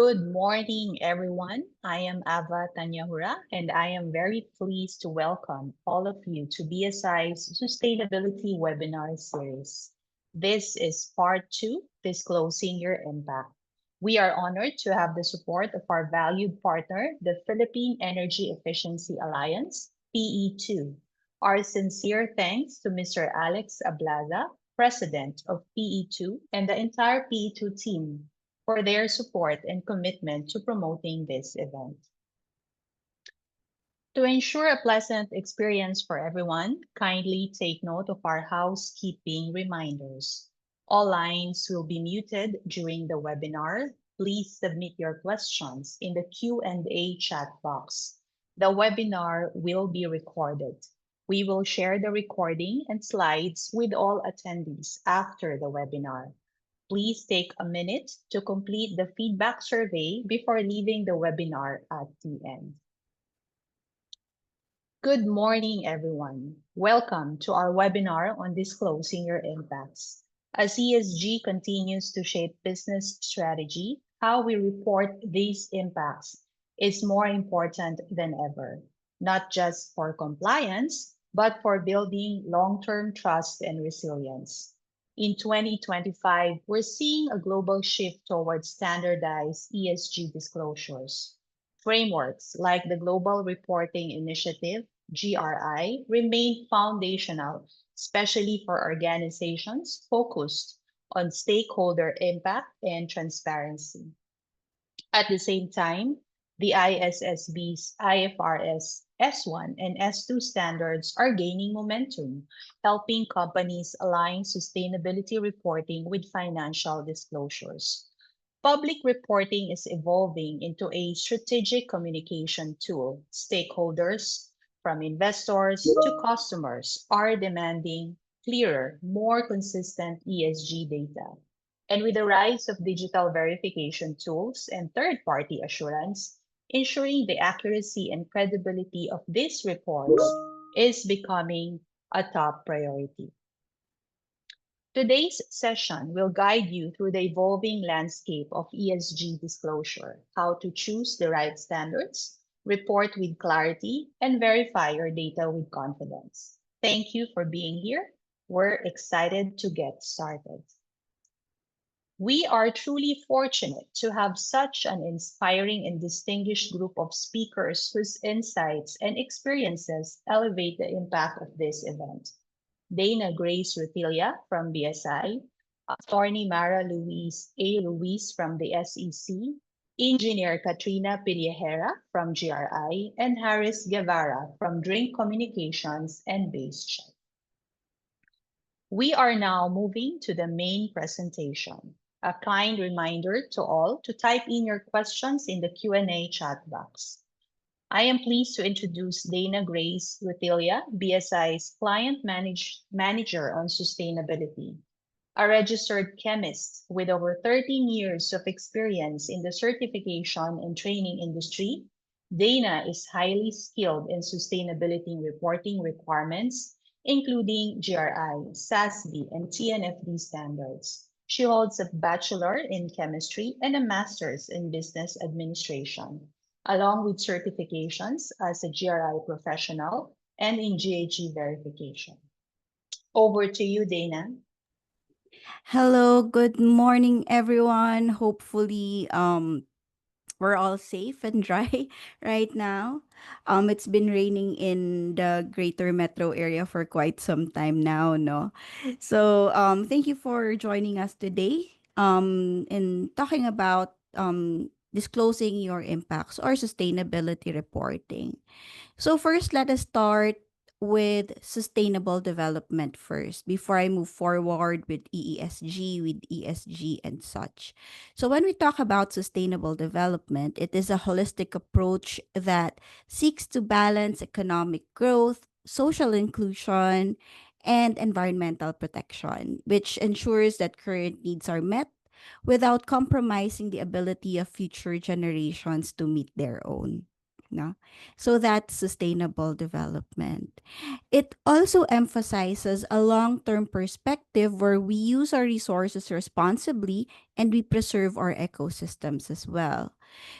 Good morning, everyone. I am Ava Tanyahura, and I am very pleased to welcome all of you to BSI's Sustainability Webinar Series. This is part two, Disclosing Your Impact. We are honored to have the support of our valued partner, the Philippine Energy Efficiency Alliance, PE2. Our sincere thanks to Mr. Alex Ablaza, President of PE2, and the entire PE2 team for their support and commitment to promoting this event. To ensure a pleasant experience for everyone, kindly take note of our housekeeping reminders. All lines will be muted during the webinar. Please submit your questions in the Q&A chat box. The webinar will be recorded. We will share the recording and slides with all attendees after the webinar. Please take a minute to complete the feedback survey before leaving the webinar at the end. Good morning, everyone. Welcome to our webinar on disclosing your impacts. As ESG continues to shape business strategy, how we report these impacts is more important than ever, not just for compliance, but for building long-term trust and resilience. In 2025, we're seeing a global shift towards standardized ESG disclosures. Frameworks like the Global Reporting Initiative, GRI, remain foundational, especially for organizations focused on stakeholder impact and transparency. At the same time, the ISSB's IFRS S1 and S2 standards are gaining momentum, helping companies align sustainability reporting with financial disclosures. Public reporting is evolving into a strategic communication tool. Stakeholders, from investors to customers, are demanding clearer, more consistent ESG data. And with the rise of digital verification tools and third-party assurance, ensuring the accuracy and credibility of these reports is becoming a top priority. Today's session will guide you through the evolving landscape of ESG disclosure, how to choose the right standards, report with clarity, and verify your data with confidence. Thank you for being here. We're excited to get started. We are truly fortunate to have such an inspiring and distinguished group of speakers whose insights and experiences elevate the impact of this event. Dana Grace Rutilla from BSI, Attorney Mara Louise from the SEC, Engineer Katreena Pillejera from GRI, and Harris Guevarra from Drink Communications and Basecheck. We are now moving to the main presentation. A kind reminder to all to type in your questions in the Q&A chat box. I am pleased to introduce Dana Grace Rutilla, BSI's Client Manager on Sustainability. A registered chemist with over 13 years of experience in the certification and training industry, Dana is highly skilled in sustainability reporting requirements, including GRI, SASB, and TNFD standards. She holds a bachelor in chemistry and a master's in business administration, along with certifications as a GRI professional and in GAG verification. Over to you, Dana. Hello, good morning, everyone. Hopefully, we're all safe and dry right now. It's been raining in the greater metro area for quite some time now, no? So, thank you for joining us today in talking about disclosing your impacts or sustainability reporting. So first, let us start with sustainable development first before I move forward with with ESG and such. So when we talk about sustainable development, it is a holistic approach that seeks to balance economic growth, social inclusion, and environmental protection, which ensures that current needs are met without compromising the ability of future generations to meet their own. No? So that's sustainable development. It also emphasizes a long term perspective where we use our resources responsibly and we preserve our ecosystems as well.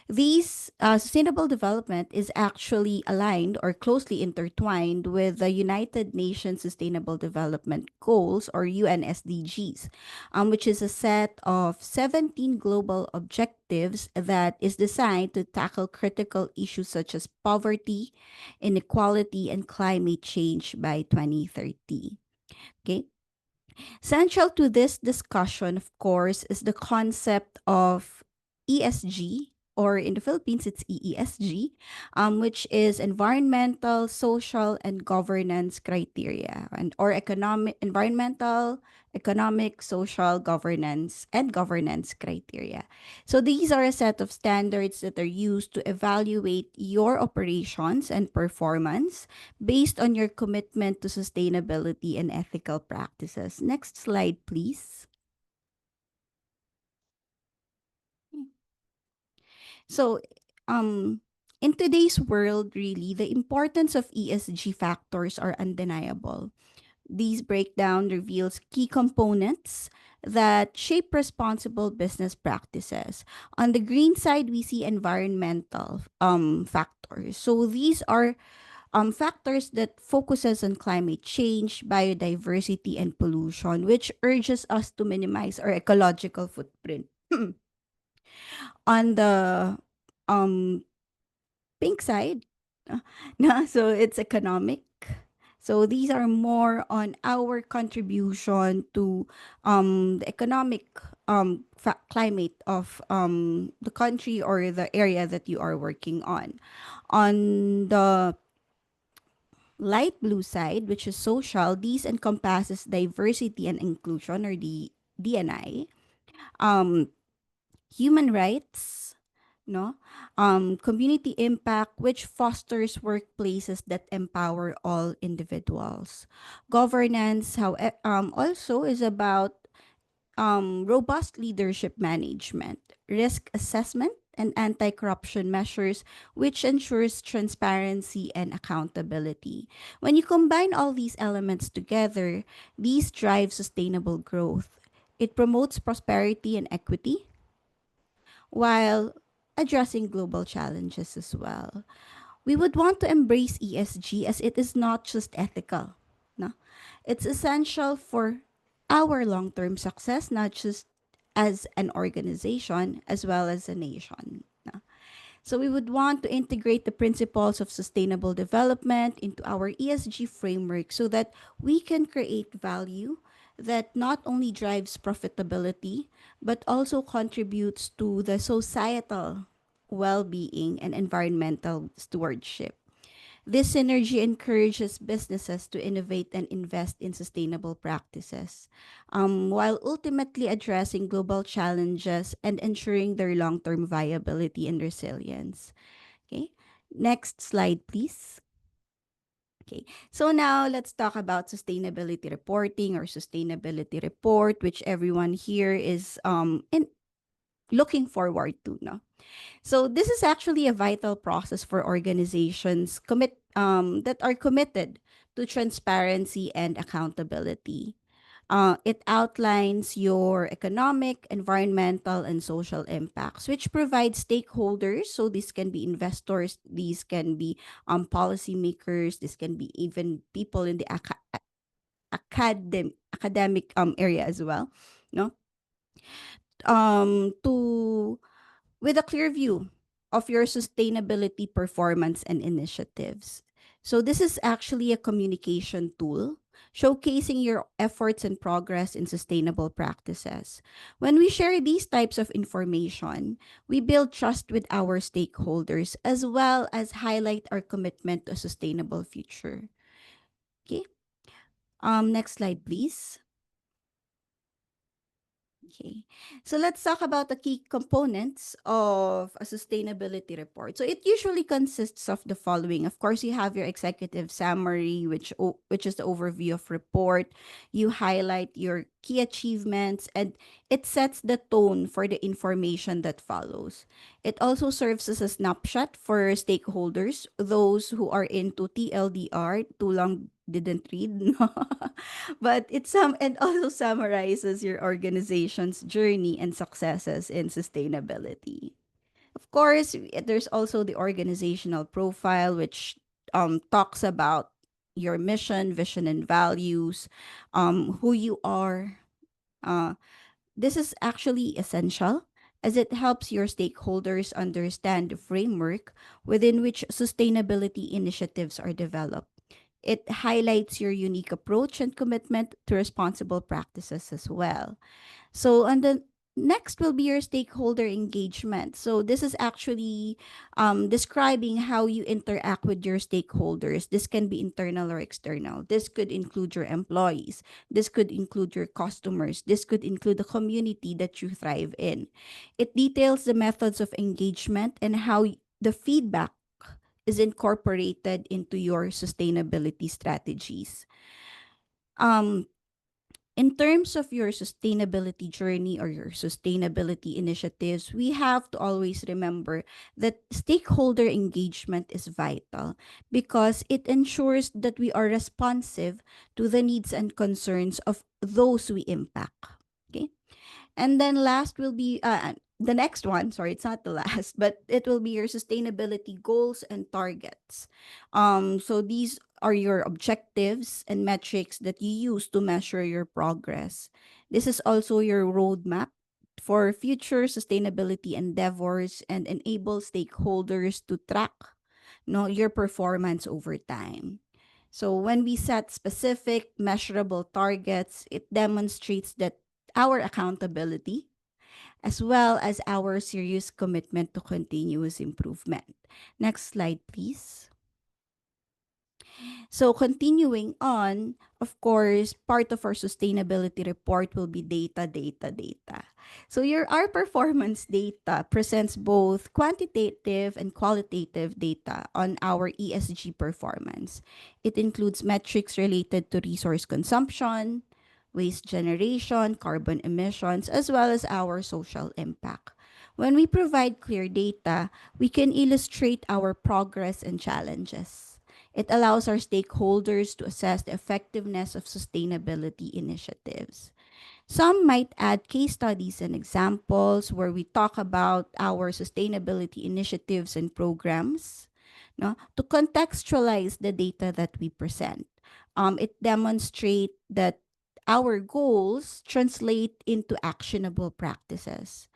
These sustainable development is actually aligned or closely intertwined with the United Nations Sustainable Development Goals or UNSDGs, which is a set of 17 global objectives that is designed to tackle critical issues such as poverty, inequality, and climate change by 2030. Okay. Central to this discussion, of course, is the concept of ESG, or in the Philippines, it's EESG, which is environmental, social, and governance criteria, and or environmental, economic, social, governance, and governance criteria. So these are a set of standards that are used to evaluate your operations and performance based on your commitment to sustainability and ethical practices. Next slide, please. So, um, in today's world, really, the importance of ESG factors are undeniable. These breakdown reveals key components that shape responsible business practices. On the green side, we see environmental factors. So these are factors that focuses on climate change, biodiversity, and pollution, which urges us to minimize our ecological footprint. On the um, pink side, so it's economic. So these are more on our contribution to the economic climate of the country or the area that you are working on. On the light blue side, which is social, these encompasses diversity and inclusion or the DNI, um, human rights, no, community impact, which fosters workplaces that empower all individuals. Governance, how also is about robust leadership management, risk assessment, and anti corruption measures, which ensures transparency and accountability. When you combine all these elements together, these drive sustainable growth. It promotes prosperity and equity while addressing global challenges as well. We would want to embrace ESG as it is not just ethical. No? It's essential for our long term success, not just as an organization, as well as a nation. No? So we would want to integrate the principles of sustainable development into our ESG framework so that we can create value that not only drives profitability but also contributes to the societal well-being and environmental stewardship. This synergy encourages businesses to innovate and invest in sustainable practices, while ultimately addressing global challenges and ensuring their long term viability and resilience. Okay, next slide, please. Okay, so now let's talk about sustainability reporting or sustainability report, which everyone here is looking forward to. No? So this is actually a vital process for organizations that are committed to transparency and accountability. It outlines your economic, environmental, and social impacts, which provide stakeholders. So this can be investors, these can be policymakers, this can be even people in the academic area as well. No, to with a clear view of your sustainability performance and initiatives. So, this is actually a communication tool showcasing your efforts and progress in sustainable practices. When we share these types of information, we build trust with our stakeholders as well as highlight our commitment to a sustainable future. Okay. Next slide, please. Okay. So let's talk about the key components of a sustainability report. So it usually consists of the following. Of course, you have your executive summary, which is the overview of report. You highlight your key achievements, and it sets the tone for the information that follows. It also serves as a snapshot for stakeholders, those who are into TLDR, too long didn't read, no? But it and also summarizes your organization's journey and successes in sustainability. Of course, there's also the organizational profile, which talks about your mission, vision, and values, who you are. Uh, this is actually essential as it helps your stakeholders understand the framework within which sustainability initiatives are developed. It highlights your unique approach and commitment to responsible practices as well. So, and then next will be your stakeholder engagement. So, this is actually describing how you interact with your stakeholders. This can be internal or external. This could include your employees. This could include your customers. This could include the community that you thrive in. It details the methods of engagement and how the feedback is incorporated into your sustainability strategies. Um, in terms of your sustainability journey or your sustainability initiatives, we have to always remember that stakeholder engagement is vital because it ensures that we are responsive to the needs and concerns of those we impact. Okay. And then last will be the next one, sorry, it's not the last, but it will be your sustainability goals and targets. So these are your objectives and metrics that you use to measure your progress. This is also your roadmap for future sustainability endeavors and enable stakeholders to track your performance over time. So when we set specific measurable targets, it demonstrates that our accountability as well as our serious commitment to continuous improvement. Next slide, please. So continuing on, of course, part of our sustainability report will be data, data, data. So our performance data presents both quantitative and qualitative data on our ESG performance. It includes metrics related to resource consumption, waste generation, carbon emissions, as well as our social impact. When we provide clear data, we can illustrate our progress and challenges. It allows our stakeholders to assess the effectiveness of sustainability initiatives. Some might add case studies and examples where we talk about our sustainability initiatives and programs, no, to contextualize the data that we present. It demonstrates that our goals translate into actionable practices.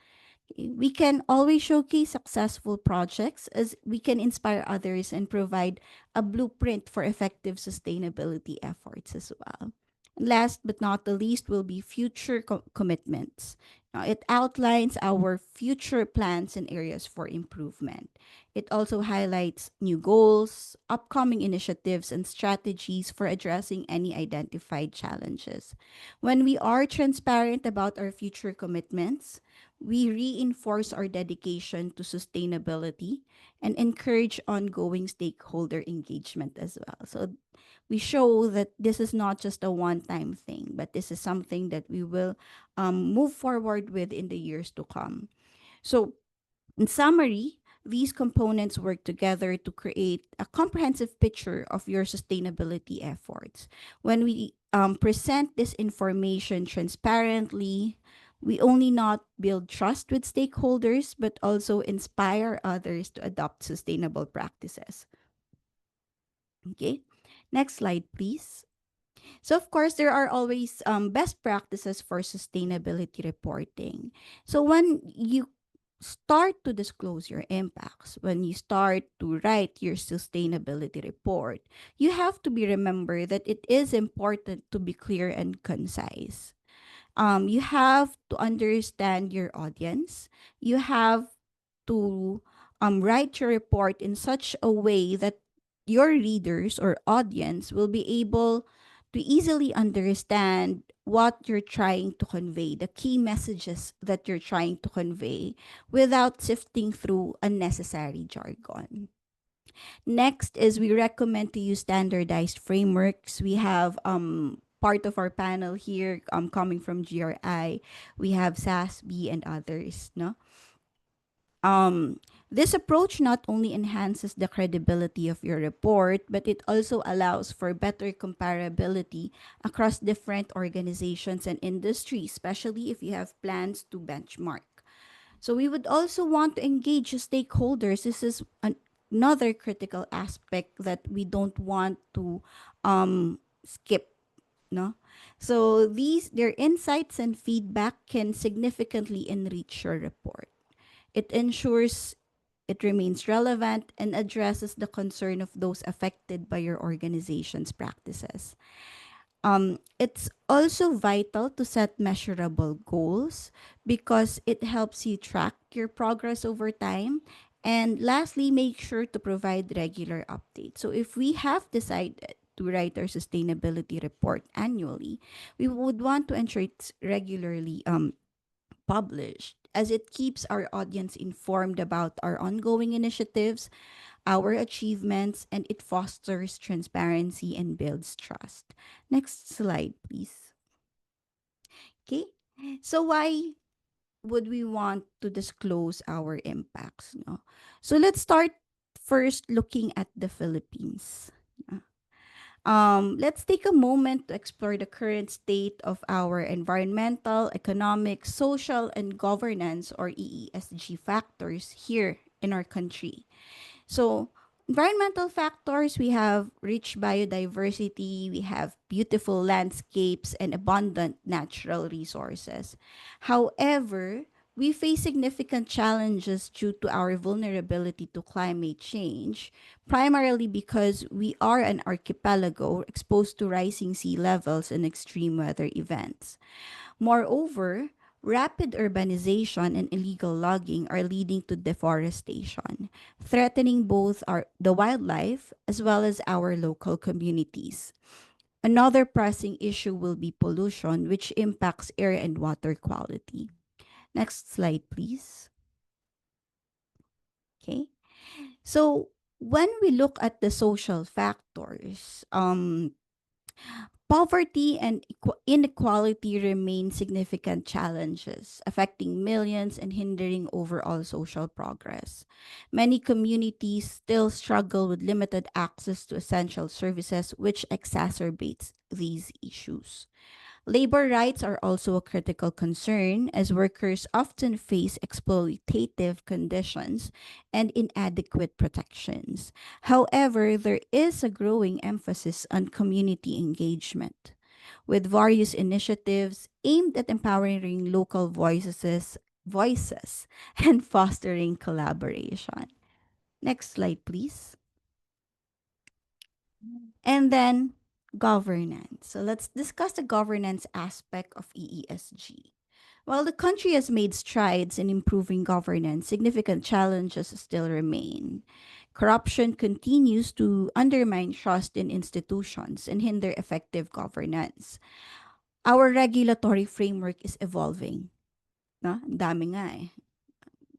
We can always showcase successful projects as we can inspire others and provide a blueprint for effective sustainability efforts as well. Last but not the least will be future commitments. Now, it outlines our future plans and areas for improvement. It also highlights new goals, upcoming initiatives, and strategies for addressing any identified challenges. When we are transparent about our future commitments, we reinforce our dedication to sustainability and encourage ongoing stakeholder engagement as well. So we show that this is not just a one time thing, but this is something that we will move forward with in the years to come. So, in summary, these components work together to create a comprehensive picture of your sustainability efforts. When we present this information transparently, we only not build trust with stakeholders, but also inspire others to adopt sustainable practices. Okay, next slide, please. So, of course, there are always best practices for sustainability reporting. So, when you start to disclose your impacts, when you start to write your sustainability report, you have to be remember that it is important to be clear and concise. You have to understand your audience. You have to write your report in such a way that your readers or audience will be able to easily understand what you're trying to convey, the key messages that you're trying to convey without sifting through unnecessary jargon. Next is we recommend to use standardized frameworks. We have part of our panel here, coming from GRI, we have SASB and others, no? Um, this approach not only enhances the credibility of your report, but it also allows for better comparability across different organizations and industries, especially if you have plans to benchmark. So we would also want to engage stakeholders. This is another critical aspect that we don't want to skip. No, so these their insights and feedback can significantly enrich your report. It ensures it remains relevant and addresses the concern of those affected by your organization's practices. It's also vital to set measurable goals because it helps you track your progress over time. And lastly, make sure to provide regular updates. So if we have decided to write our sustainability report annually, we would want to ensure it's regularly published, as it keeps our audience informed about our ongoing initiatives, our achievements, and it fosters transparency and builds trust. Next slide, please. Okay. So why would we want to disclose our impacts? No. So let's start first looking at the Philippines. Let's take a moment to explore the current state of our environmental, economic, social, and governance or EESG factors here in our country. So, environmental factors, we have rich biodiversity, we have beautiful landscapes, and abundant natural resources. However, we face significant challenges due to our vulnerability to climate change, primarily because we are an archipelago exposed to rising sea levels and extreme weather events. Moreover, rapid urbanization and illegal logging are leading to deforestation, threatening both the wildlife as well as our local communities. Another pressing issue will be pollution, which impacts air and water quality. Next slide, please. Okay. So, when we look at the social factors, poverty and inequality remain significant challenges, affecting millions and hindering overall social progress. Many communities still struggle with limited access to essential services, which exacerbates these issues. Labor rights are also a critical concern as workers often face exploitative conditions and inadequate protections. However, there is a growing emphasis on community engagement, with various initiatives aimed at empowering local voices and fostering collaboration. Next slide, please. And then governance. So let's discuss the governance aspect of EESG. While the country has made strides in improving governance, significant challenges still remain. Corruption continues to undermine trust in institutions and hinder effective governance. Our regulatory framework is evolving. No? Ang dami nga eh.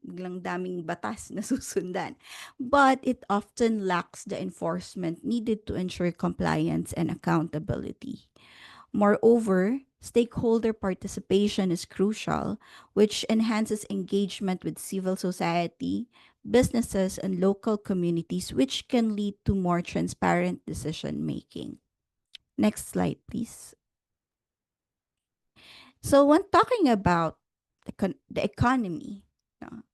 Biglang daming batas na susundan. But it often lacks the enforcement needed to ensure compliance and accountability. Moreover, stakeholder participation is crucial, which enhances engagement with civil society, businesses, and local communities, which can lead to more transparent decision making. Next slide, please. So, when talking about the economy, no,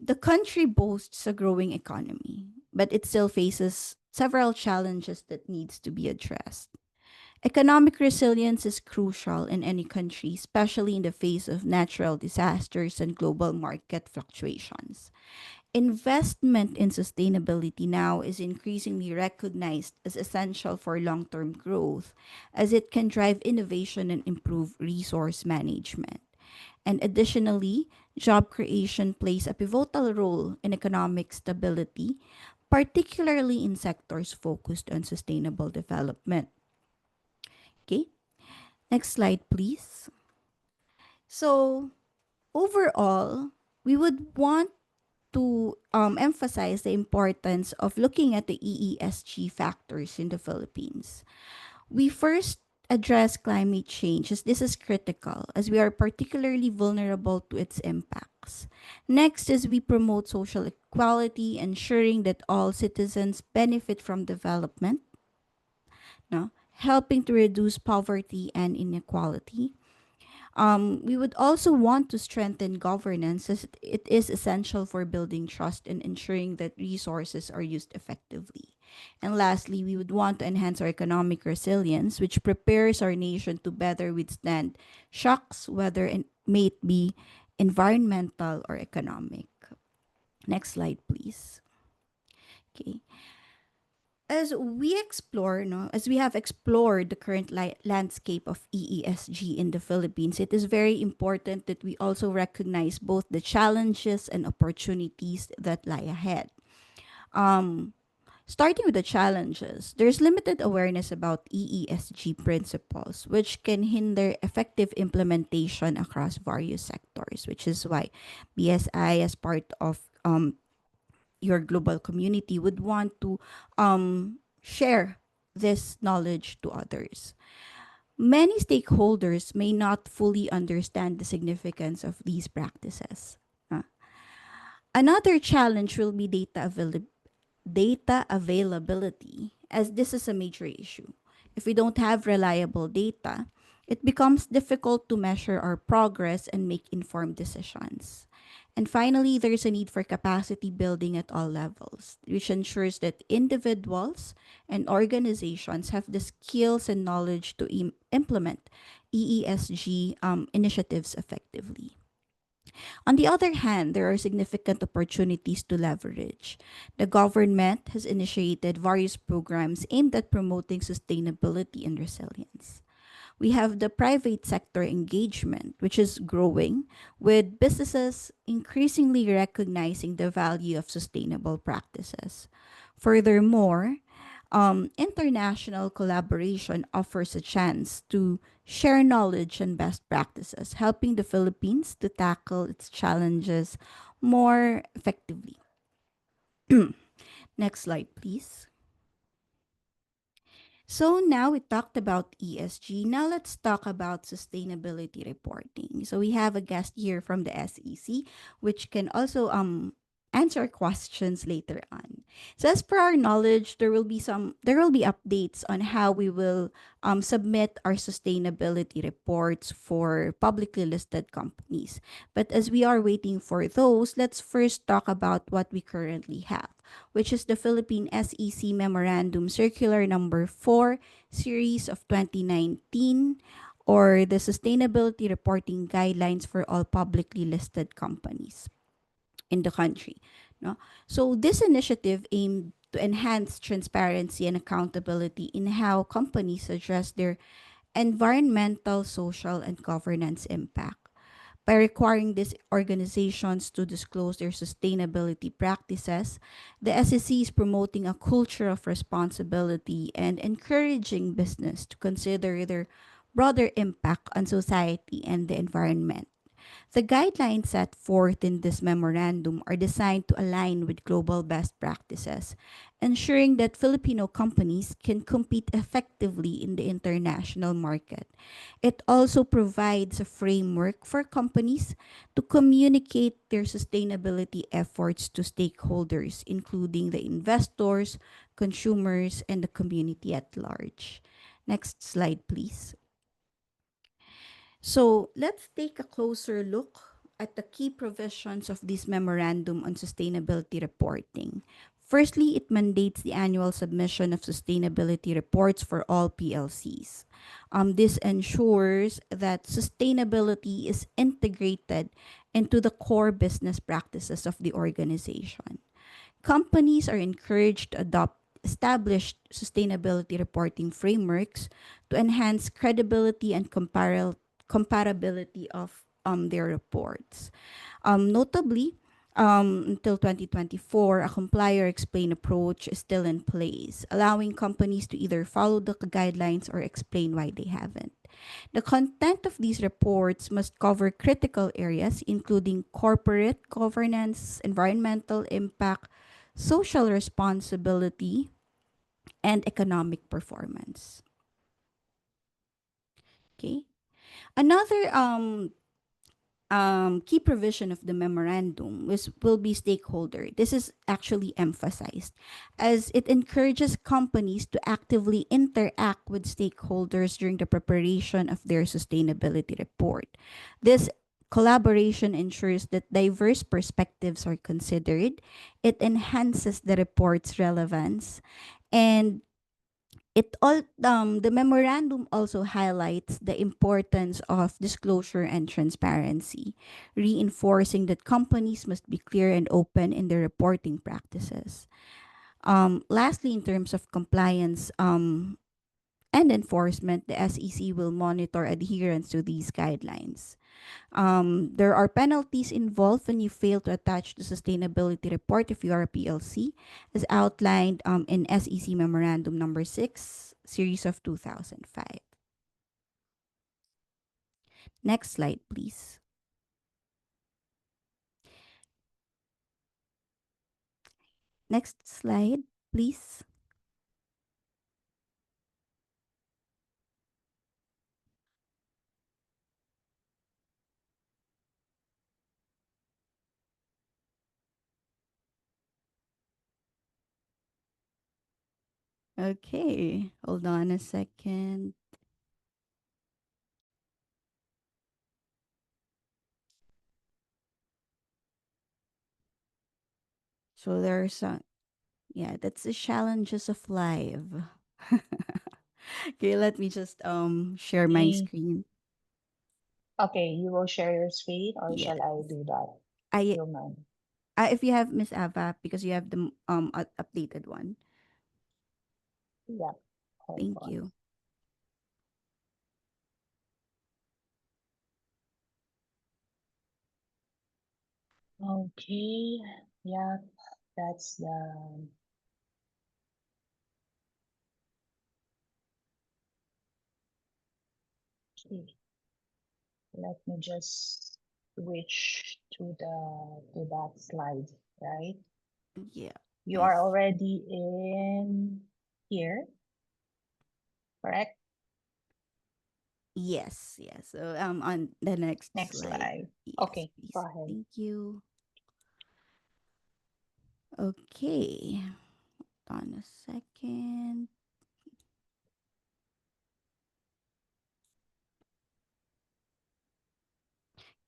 the country boasts a growing economy, but it still faces several challenges that needs to be addressed. Economic resilience is crucial in any country, especially in the face of natural disasters and global market fluctuations. Investment in sustainability now is increasingly recognized as essential for long term growth, as it can drive innovation and improve resource management. And additionally, job creation plays a pivotal role in economic stability, particularly in sectors focused on sustainable development. Okay, next slide, please. So, overall, we would want to emphasize the importance of looking at the EESG factors in the Philippines. We first address climate change, as this is critical, as we are particularly vulnerable to its impacts. Next is we promote social equality, ensuring that all citizens benefit from development, no? Helping to reduce poverty and inequality. We would also want to strengthen governance, as it is essential for building trust and ensuring that resources are used effectively. And lastly, we would want to enhance our economic resilience, which prepares our nation to better withstand shocks, whether it may it be environmental or economic. Next slide, please. Okay. As we have explored the current landscape of EESG in the Philippines, it is very important that we also recognize both the challenges and opportunities that lie ahead. Um, Starting with the challenges, there's limited awareness about EESG principles, which can hinder effective implementation across various sectors, which is why BSI, as part of your global community, would want to share this knowledge to others. Many stakeholders may not fully understand the significance of these practices. Uh, Another challenge will be data availability, as this is a major issue. If we don't have reliable data, it becomes difficult to measure our progress and make informed decisions. And finally, there's a need for capacity building at all levels, which ensures that individuals and organizations have the skills and knowledge to implement EESG initiatives effectively. On the other hand, there are significant opportunities to leverage. The government has initiated various programs aimed at promoting sustainability and resilience. We have the private sector engagement, which is growing, with businesses increasingly recognizing the value of sustainable practices. Furthermore, international collaboration offers a chance to share knowledge and best practices, helping the Philippines to tackle its challenges more effectively. Next slide, please. So now we talked about ESG. Now let's talk about sustainability reporting. So we have a guest here from the SEC, which can also answer questions later on. So as per our knowledge, there will be updates on how we will submit our sustainability reports for publicly listed companies. But as we are waiting for those, let's first talk about what we currently have, which is the Philippine SEC Memorandum Circular Number 4, Series of 2019, or the Sustainability Reporting Guidelines for all publicly listed companies in the country. No? So this initiative aimed to enhance transparency and accountability in how companies address their environmental, social, and governance impact. By requiring these organizations to disclose their sustainability practices, the SEC is promoting a culture of responsibility and encouraging business to consider their broader impact on society and the environment. The guidelines set forth in this memorandum are designed to align with global best practices, ensuring that Filipino companies can compete effectively in the international market. It also provides a framework for companies to communicate their sustainability efforts to stakeholders, including the investors, consumers, and the community at large. Next slide, please. So let's take a closer look at the key provisions of this memorandum on sustainability reporting. Firstly, it mandates the annual submission of sustainability reports for all PLCs. This ensures that sustainability is integrated into the core business practices of the organization. Companies are encouraged to adopt established sustainability reporting frameworks to enhance credibility and comparability of their reports. Notably, until 2024, a comply or explain approach is still in place, allowing companies to either follow the guidelines or explain why they haven't. The content of these reports must cover critical areas, including corporate governance, environmental impact, social responsibility, and economic performance. Okay. Another key provision of the memorandum will be stakeholder. This is actually emphasized as it encourages companies to actively interact with stakeholders during the preparation of their sustainability report. This collaboration ensures that diverse perspectives are considered, it enhances the report's relevance, and the memorandum also highlights the importance of disclosure and transparency, reinforcing that companies must be clear and open in their reporting practices. Lastly, in terms of compliance and enforcement, the SEC will monitor adherence to these guidelines. There are penalties involved when you fail to attach the sustainability report if you are a PLC, as outlined in SEC Memorandum Number 6, Series of 2005. Next slide, please. Next slide, please. Okay, hold on a second. So there's a yeah, that's the challenges of live. Okay, let me just share my Eh, screen. Okay, you will share your screen or Yes. shall I do that? I Don't mind. if you have Miss Ava, because you have the updated one. Yeah, hold Thank on. you. Okay, yeah, that's the. Okay, let me just switch to that slide, right? Yeah. You I are s- already in here, correct? yes, yes. So on the next Next slide. slide. Yes, Okay, go please. ahead. Thank you. Okay. Hold on a second.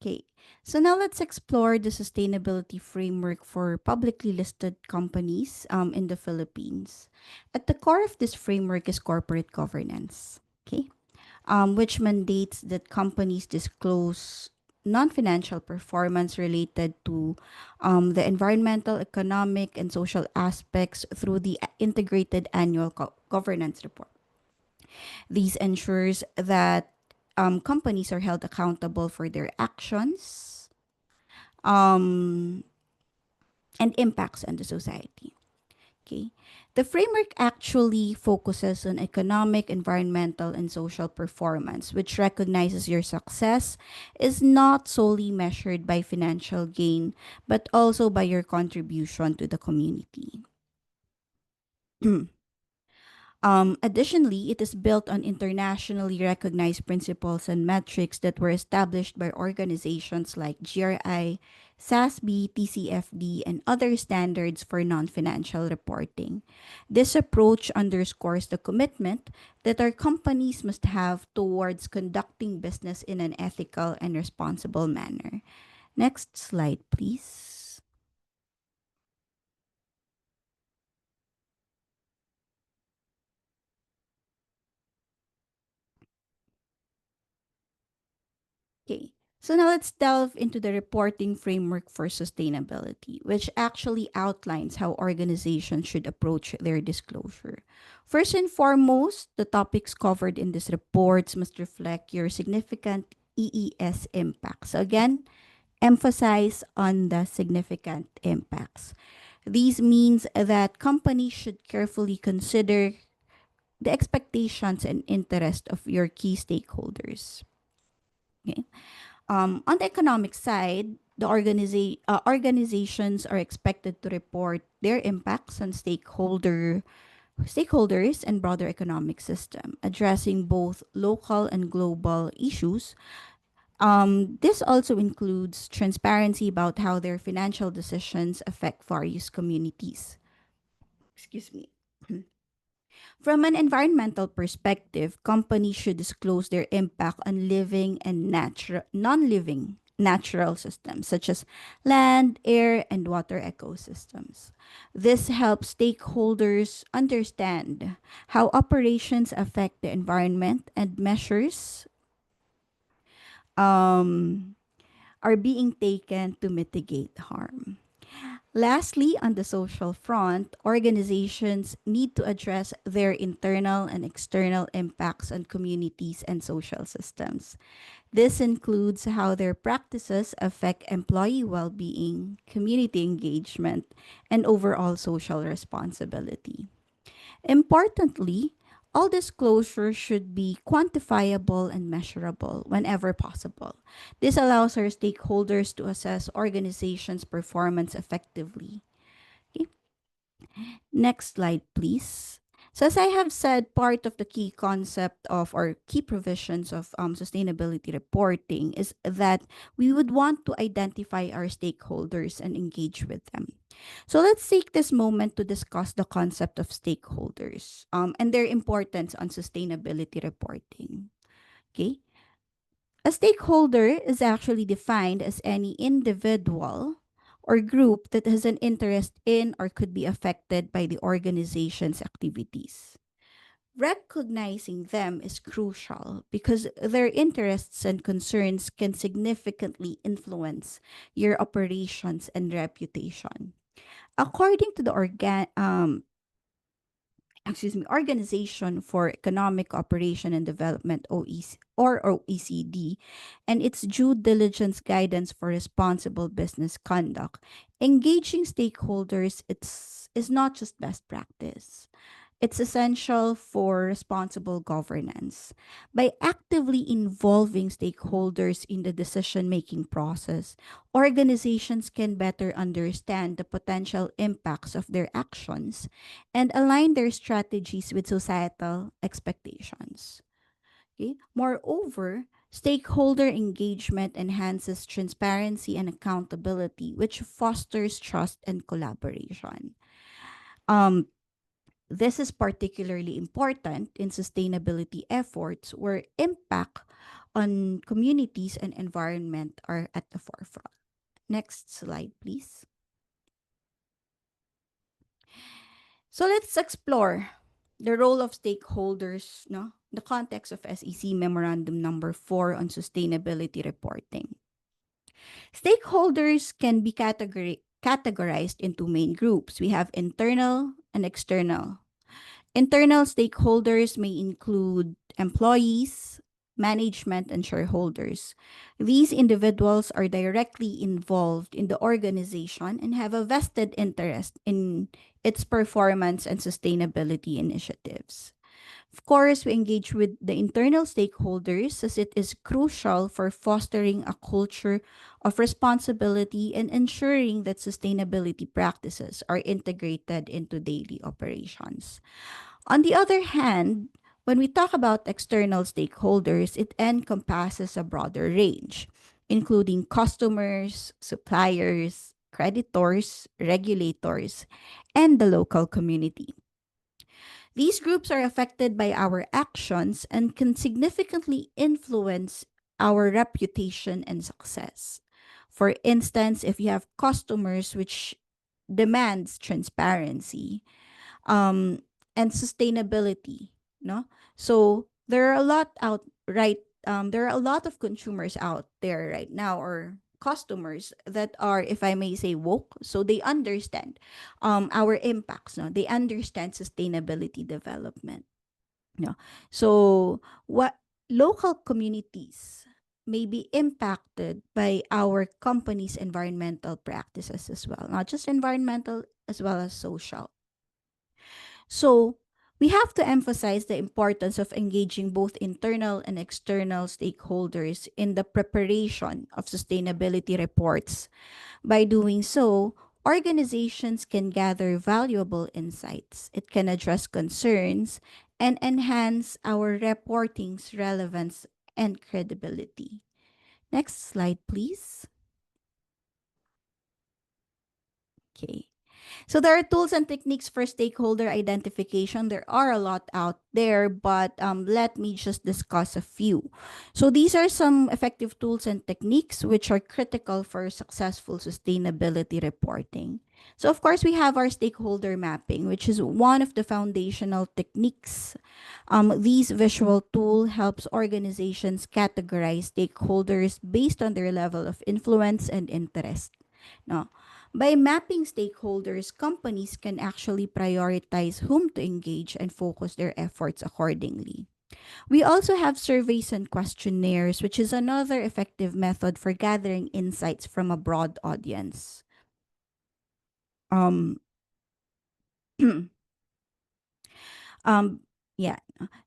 Okay. So now let's explore the sustainability framework for publicly listed companies in the Philippines. At the core of this framework is corporate governance. Okay. Which mandates that companies disclose non financial performance related to the environmental, economic, and social aspects through the integrated annual governance report. These ensures that companies are held accountable for their actions um, and impacts on the society. Okay. The framework actually focuses on economic, environmental, and social performance, which recognizes your success is not solely measured by financial gain, but also by your contribution to the community. Additionally, it is built on internationally recognized principles and metrics that were established by organizations like GRI, SASB, TCFD, and other standards for non financial reporting. This approach underscores the commitment that our companies must have towards conducting business in an ethical and responsible manner. Next slide, please. Okay. So now let's delve into the reporting framework for sustainability, which actually outlines how organizations should approach their disclosure. First and foremost, the topics covered in these reports must reflect your significant EES impacts. So again, emphasize on the significant impacts. These means that companies should carefully consider the expectations and interest of your key stakeholders. Okay. On the economic side, organizations are expected to report their impacts on stakeholder stakeholders and broader economic system, addressing both local and global issues. This also includes transparency about how their financial decisions affect various communities. Excuse me. From an environmental perspective, companies should disclose their impact on living and non-living natural systems such as land, air, and water ecosystems. This helps stakeholders understand how operations affect the environment and measures um, are being taken to mitigate harm. Lastly, on the social front, organizations need to address their internal and external impacts on communities and social systems. This includes how their practices affect employee well being, community engagement, and overall social responsibility. Importantly, all disclosure should be quantifiable and measurable whenever possible. This allows our stakeholders to assess organizations' performance effectively. Okay, next slide, please. So, as I have said, part of the key concept of or key provisions of sustainability reporting is that we would want to identify our stakeholders and engage with them. So, let's take this moment to discuss the concept of stakeholders and their importance on sustainability reporting. Okay. A stakeholder is actually defined as any individual or group that has an interest in or could be affected by the organization's activities. Recognizing them is crucial because their interests and concerns can significantly influence your operations and reputation. According to the Organization for Economic Cooperation and Development, OECD, and its due diligence guidance for responsible business conduct, engaging stakeholders is not just best practice. It's essential for responsible governance. By actively involving stakeholders in the decision making process, organizations can better understand the potential impacts of their actions and align their strategies with societal expectations. Okay? Moreover, stakeholder engagement enhances transparency and accountability, which fosters trust and collaboration. Um, this is particularly important in sustainability efforts where impact on communities and environment are at the forefront. Next slide, please. So let's explore the role of stakeholders, no? The context of SEC Memorandum Number 4 on sustainability reporting. Stakeholders can be categorized into main groups. We have internal and external. Internal stakeholders may include employees, management, and shareholders. These individuals are directly involved in the organization and have a vested interest in its performance and sustainability initiatives. Of course, we engage with the internal stakeholders as it is crucial for fostering a culture of responsibility and ensuring that sustainability practices are integrated into daily operations. On the other hand, when we talk about external stakeholders, it encompasses a broader range, including customers, suppliers, creditors, regulators, and the local community. These groups are affected by our actions and can significantly influence our reputation and success. For instance, if you have customers which demands transparency, um, and sustainability, no? So there are a lot out right there are a lot of consumers out there right now or customers that are, if I may say, woke, so they understand our impacts, no? They understand sustainability development, no? So what local communities may be impacted by our company's environmental practices as well, not just environmental as well as social. So, we have to emphasize the importance of engaging both internal and external stakeholders in the preparation of sustainability reports. By doing so, organizations can gather valuable insights. It can address concerns and enhance our reporting's relevance and credibility. Next slide, please. Okay. So there are tools and techniques for stakeholder identification. There are a lot out there, but let me just discuss a few. So these are some effective tools and techniques which are critical for successful sustainability reporting. So of course, we have our stakeholder mapping, which is one of the foundational techniques. These visual tool helps organizations categorize stakeholders based on their level of influence and interest. Now, by mapping stakeholders, companies can actually prioritize whom to engage and focus their efforts accordingly. We also have surveys and questionnaires, which is another effective method for gathering insights from a broad audience. Um, um, yeah.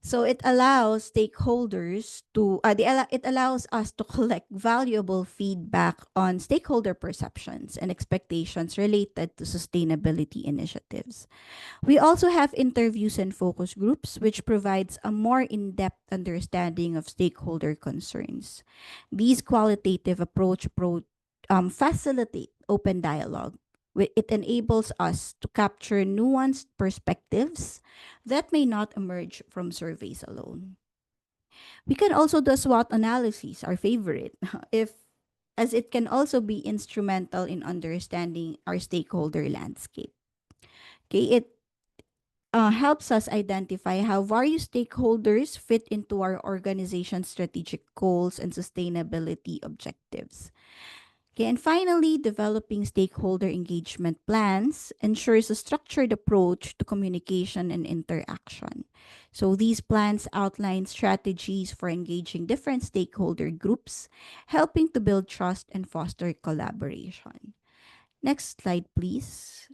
So it allows stakeholders to, it allows us to collect valuable feedback on stakeholder perceptions and expectations related to sustainability initiatives. We also have interviews and focus groups, which provides a more in-depth understanding of stakeholder concerns. These qualitative facilitate open dialogue. It enables us to capture nuanced perspectives that may not emerge from surveys alone. We can also do SWOT analysis, our favorite, if as it can also be instrumental in understanding our stakeholder landscape. Okay, it helps us identify how various stakeholders fit into our organization's strategic goals and sustainability objectives. Okay, and finally, developing stakeholder engagement plans ensures a structured approach to communication and interaction. So these plans outline strategies for engaging different stakeholder groups, helping to build trust and foster collaboration. Next slide, please.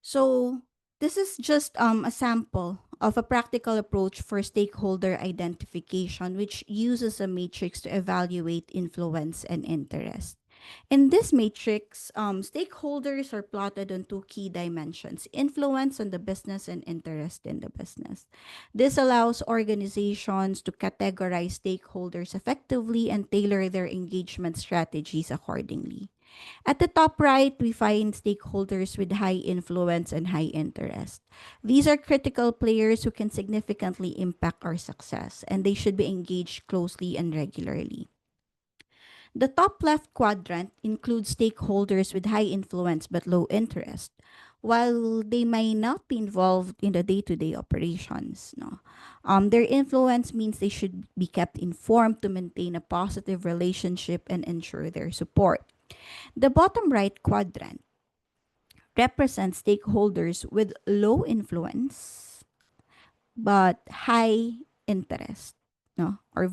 So this is just a sample of a practical approach for stakeholder identification, which uses a matrix to evaluate influence and interest. In this matrix, stakeholders are plotted on two key dimensions: influence on the business and interest in the business. This allows organizations to categorize stakeholders effectively and tailor their engagement strategies accordingly. At the top right, we find stakeholders with high influence and high interest. These are critical players who can significantly impact our success, and they should be engaged closely and regularly. The top left quadrant includes stakeholders with high influence but low interest. While they may not be involved in the day-to-day operations, no, their influence means they should be kept informed to maintain a positive relationship and ensure their support. The bottom right quadrant represents stakeholders with low influence but high interest, no, or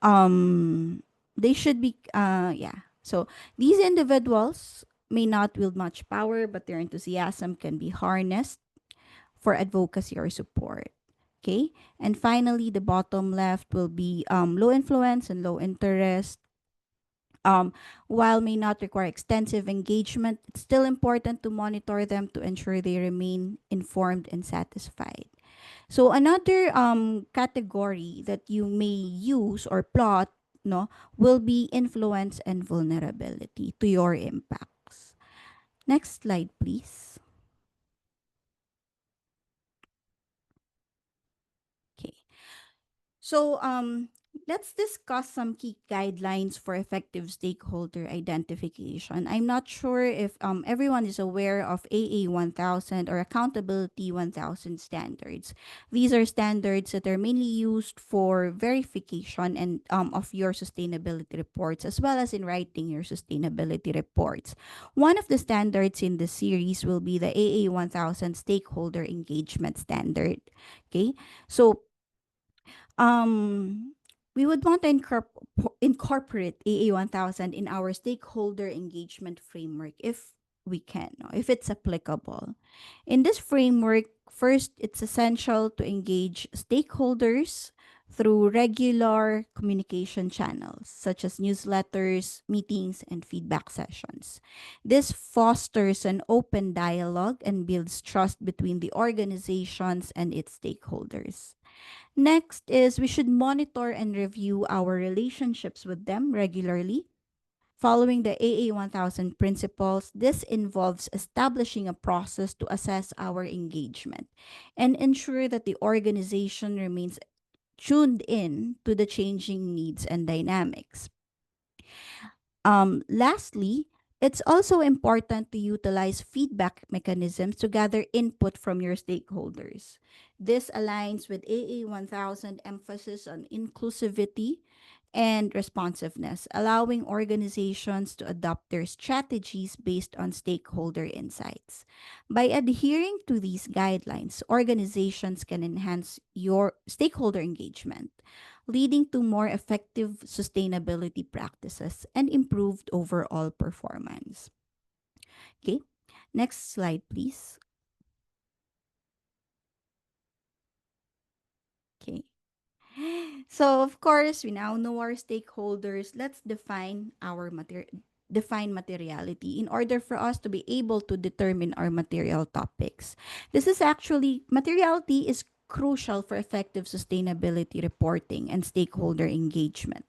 um they should be yeah. So these individuals may not wield much power, but their enthusiasm can be harnessed for advocacy or support. Okay, and finally, the bottom left will be low influence and low interest. Um, while may not require extensive engagement, it's still important to monitor them to ensure they remain informed and satisfied. So another category that you may use or plot, no, will be influence and vulnerability to your impacts. Next slide, please. Okay. So let's discuss some key guidelines for effective stakeholder identification. I'm not sure if everyone is aware of AA 1000 or Accountability 1000 standards. These are standards that are mainly used for verification and of your sustainability reports, as well as in writing your sustainability reports. One of the standards in the series will be the AA 1000 stakeholder engagement standard. Okay, so um, we would want to incorporate AA 1000 in our stakeholder engagement framework if we can, no, if it's applicable. In this framework, first, it's essential to engage stakeholders through regular communication channels such as newsletters, meetings, and feedback sessions. This fosters an open dialogue and builds trust between the organizations and its stakeholders. Next is we should monitor and review our relationships with them regularly. Following the AA 1000 principles, this involves establishing a process to assess our engagement and ensure that the organization remains tuned in to the changing needs and dynamics. Lastly, it's also important to utilize feedback mechanisms to gather input from your stakeholders. This aligns with AA 1000 emphasis on inclusivity and responsiveness, allowing organizations to adopt their strategies based on stakeholder insights. By adhering to these guidelines, organizations can enhance your stakeholder engagement, leading to more effective sustainability practices and improved overall performance. Okay, next slide, please. Okay. So of course, we now know our stakeholders. Let's define materiality in order for us to be able to determine our material topics. This is actually materiality is crucial for effective sustainability reporting and stakeholder engagement.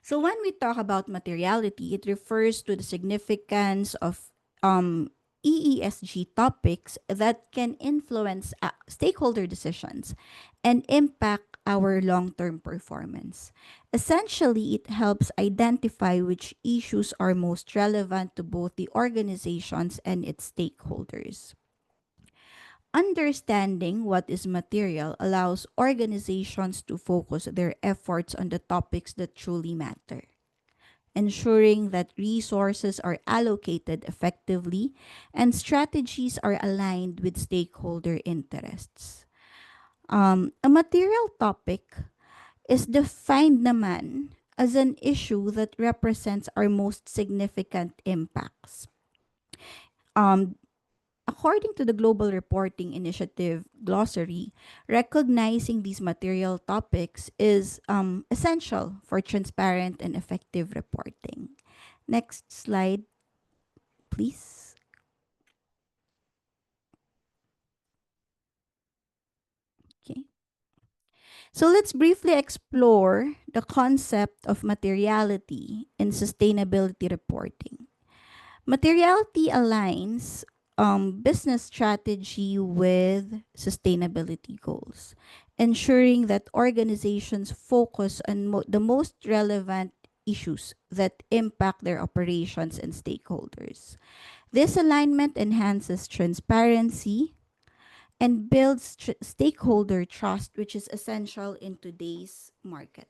So when we talk about materiality, it refers to the significance of um, EESG topics that can influence stakeholder decisions and impact our long-term performance. Essentially, it helps identify which issues are most relevant to both the organizations and its stakeholders. Understanding what is material allows organizations to focus their efforts on the topics that truly matter, ensuring that resources are allocated effectively and strategies are aligned with stakeholder interests. A material topic is defined naman as an issue that represents our most significant impacts. Um, According to the Global Reporting Initiative glossary, recognizing these material topics is essential for transparent and effective reporting. Next slide, please. Okay. So let's briefly explore the concept of materiality in sustainability reporting. Materiality aligns business strategy with sustainability goals, ensuring that organizations focus on the most relevant issues that impact their operations and stakeholders. This alignment enhances transparency and builds stakeholder trust, which is essential in today's market.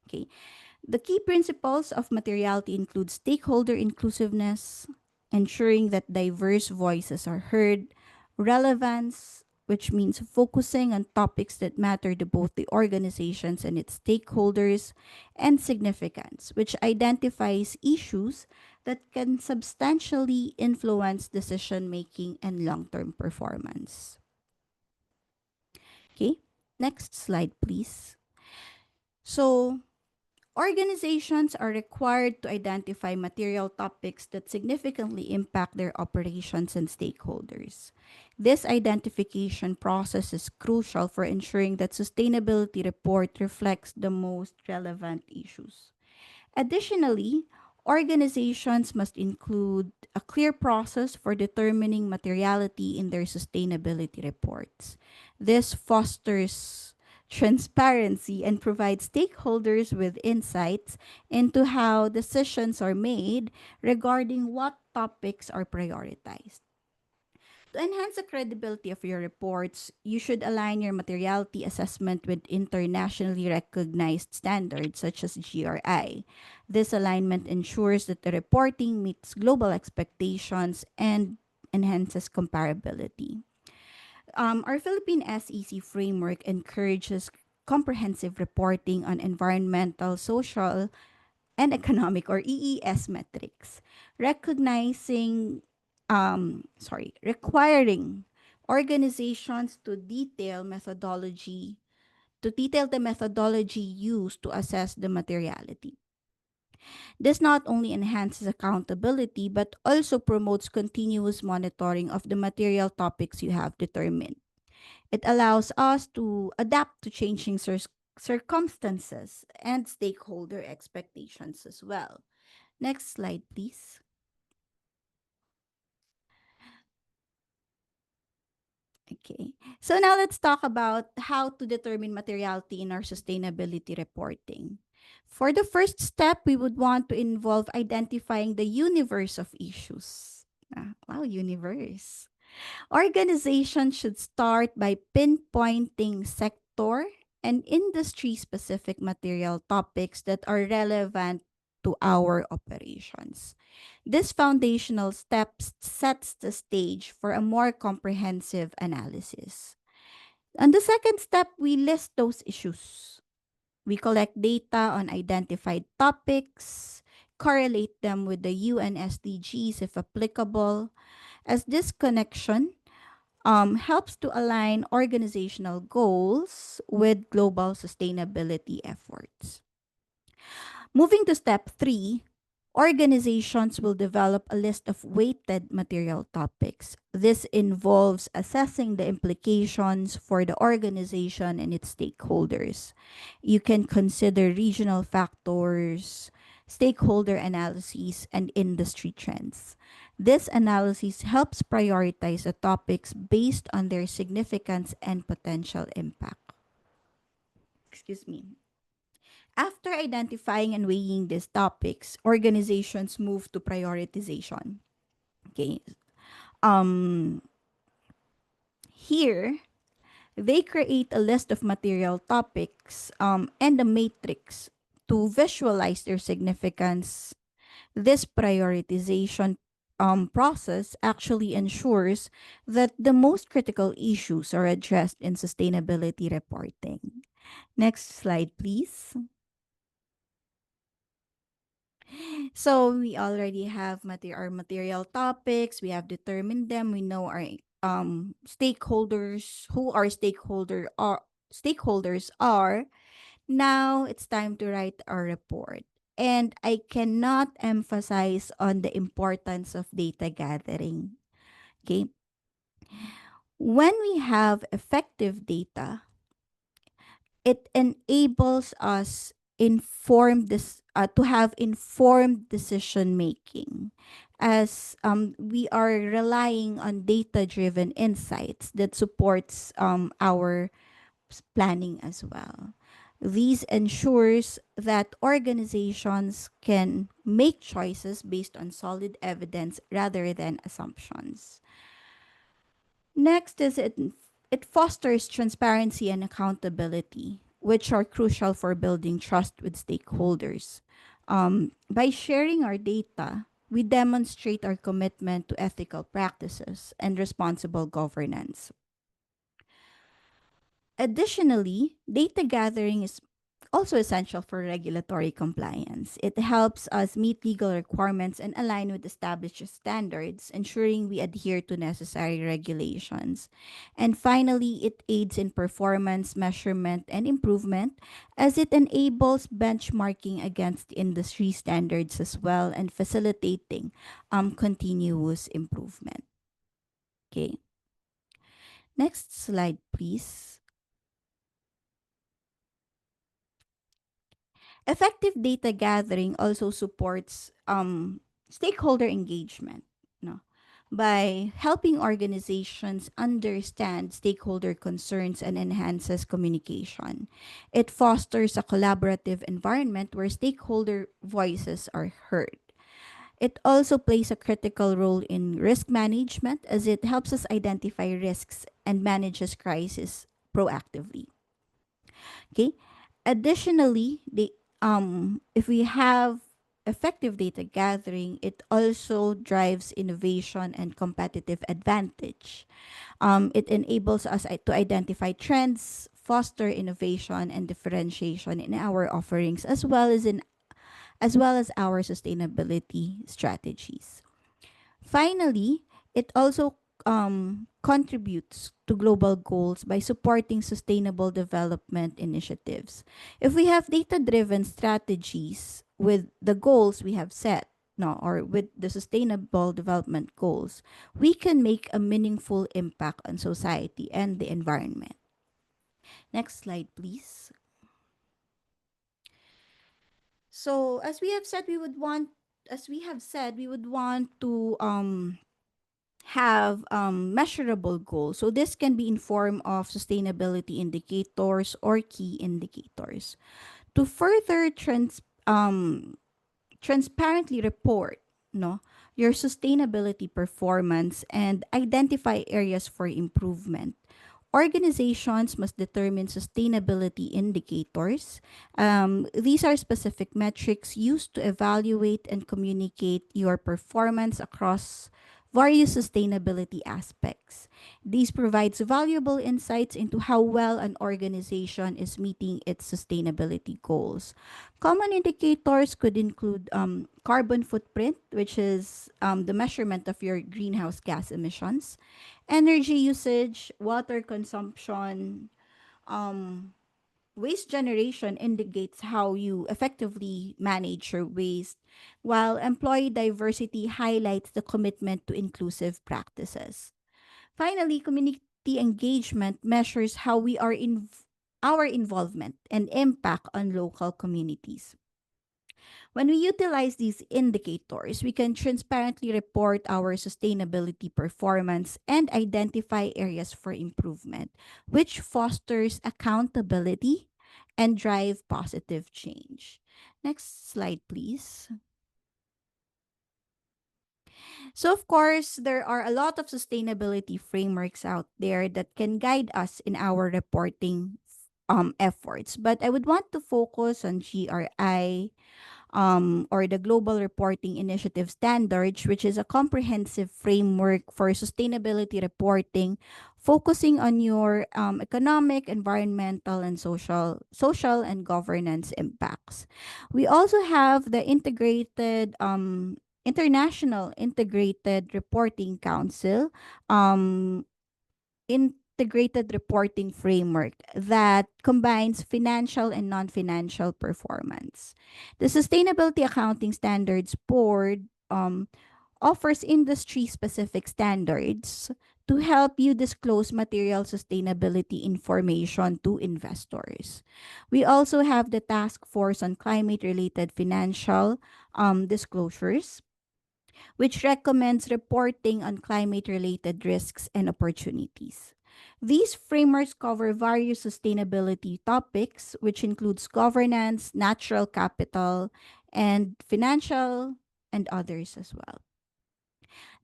Okay. The key principles of materiality include stakeholder inclusiveness, ensuring that diverse voices are heard, relevance, which means focusing on topics that matter to both the organizations and its stakeholders, and significance, which identifies issues that can substantially influence decision making and long term performance. Okay, next slide, please. So, organizations are required to identify material topics that significantly impact their operations and stakeholders. This identification process is crucial for ensuring that sustainability report reflects the most relevant issues. Additionally, organizations must include a clear process for determining materiality in their sustainability reports. This fosters transparency and provides stakeholders with insights into how decisions are made regarding what topics are prioritized. To enhance the credibility of your reports, you should align your materiality assessment with internationally recognized standards such as GRI. This alignment ensures that the reporting meets global expectations and enhances comparability. Our Philippine SEC framework encourages comprehensive reporting on environmental, social, and economic or EES metrics, requiring organizations to detail methodology to detail the methodology used to assess the materiality. This not only enhances accountability but also promotes continuous monitoring of the material topics you have determined. It allows us to adapt to changing circumstances and stakeholder expectations as well. Next slide, please. Okay. So now let's talk about how to determine materiality in our sustainability reporting. For the first step, we would want to involve identifying the universe of issues. Wow, universe. Organizations should start by pinpointing sector and industry specific material topics that are relevant to our operations. This foundational step sets the stage for a more comprehensive analysis. On the second step, we list those issues. We collect data on identified topics, correlate them with the UN SDGs if applicable, as this connection helps to align organizational goals with global sustainability efforts. Moving to step three, organizations will develop a list of weighted material topics. This involves assessing the implications for the organization and its stakeholders. You can consider regional factors, stakeholder analyses, and industry trends. This analysis helps prioritize the topics based on their significance and potential impact. Excuse me. After identifying and weighing these topics, organizations move to prioritization. Okay. Um Here, they create a list of material topics and a matrix to visualize their significance. This prioritization process actually ensures that the most critical issues are addressed in sustainability reporting. Next slide, please. So we already have our material topics. We have determined them. We know our stakeholders, who our stakeholders are. Now it's time to write our report. And I cannot emphasize on the importance of data gathering. Okay. When we have effective data, it enables us to have informed decision making, as we are relying on data driven insights that supports our planning as well. These ensures that organizations can make choices based on solid evidence rather than assumptions. Next is it fosters transparency and accountability, which are crucial for building trust with stakeholders. By sharing our data, we demonstrate our commitment to ethical practices and responsible governance. Additionally, data gathering is also essential for regulatory compliance. It helps us meet legal requirements and align with established standards, ensuring we adhere to necessary regulations. And finally, it aids in performance measurement and improvement, as it enables benchmarking against industry standards as well and facilitating continuous improvement. Okay. Next slide, please. Effective data gathering also supports stakeholder engagement, no? By helping organizations understand stakeholder concerns and enhances communication. It fosters a collaborative environment where stakeholder voices are heard. It also plays a critical role in risk management, as it helps us identify risks and manages crisis proactively. Okay. Additionally, if we have effective data gathering, it also drives innovation and competitive advantage. It enables us to identify trends, foster innovation and differentiation in our offerings, as well as our sustainability strategies. Finally, it also contributes to global goals by supporting sustainable development initiatives. If we have data driven strategies with the goals we have set, no, or with the sustainable development goals, we can make a meaningful impact on society and the environment. Next slide, please. So, as we have said, we would want to have measurable goals. So this can be in form of sustainability indicators or key indicators. To further transparently report, no, your sustainability performance and identify areas for improvement. Organizations must determine sustainability indicators. These are specific metrics used to evaluate and communicate your performance across various sustainability aspects. These provides valuable insights into how well an organization is meeting its sustainability goals. Common indicators could include carbon footprint, which is the measurement of your greenhouse gas emissions, energy usage, water consumption, um, waste generation indicates how you effectively manage your waste, while employee diversity highlights the commitment to inclusive practices. Finally, community engagement measures how we are our involvement and impact on local communities. When we utilize these indicators, we can transparently report our sustainability performance and identify areas for improvement, which fosters accountability and drive positive change. Next slide, please. So, of course, there are a lot of sustainability frameworks out there that can guide us in our reporting efforts. But I would want to focus on GRI, or the Global Reporting Initiative Standards, which is a comprehensive framework for sustainability reporting, focusing on your economic, environmental, and social and governance impacts. We also have the International Integrated Reporting Council, um, integrated reporting framework that combines financial and non-financial performance. The Sustainability Accounting Standards Board offers industry-specific standards to help you disclose material sustainability information to investors. We also have the Task Force on Climate-Related Financial Disclosures, which recommends reporting on climate related risks and opportunities. These frameworks cover various sustainability topics, which includes governance, natural capital, and financial and others as well.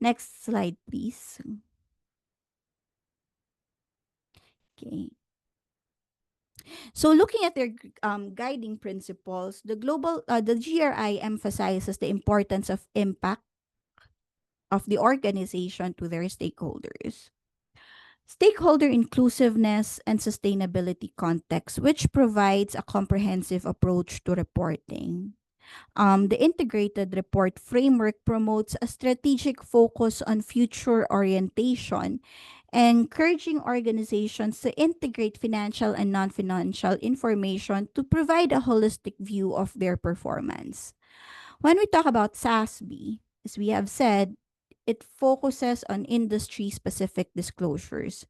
Next slide, please. Okay. So, looking at their guiding principles, the GRI emphasizes the importance of impact of the organization to their stakeholders. Stakeholder inclusiveness and sustainability context, which provides a comprehensive approach to reporting. The integrated report framework promotes a strategic focus on future orientation, encouraging organizations to integrate financial and non financial information to provide a holistic view of their performance. When we talk about SASB, as we have said, it focuses on industry specific disclosures.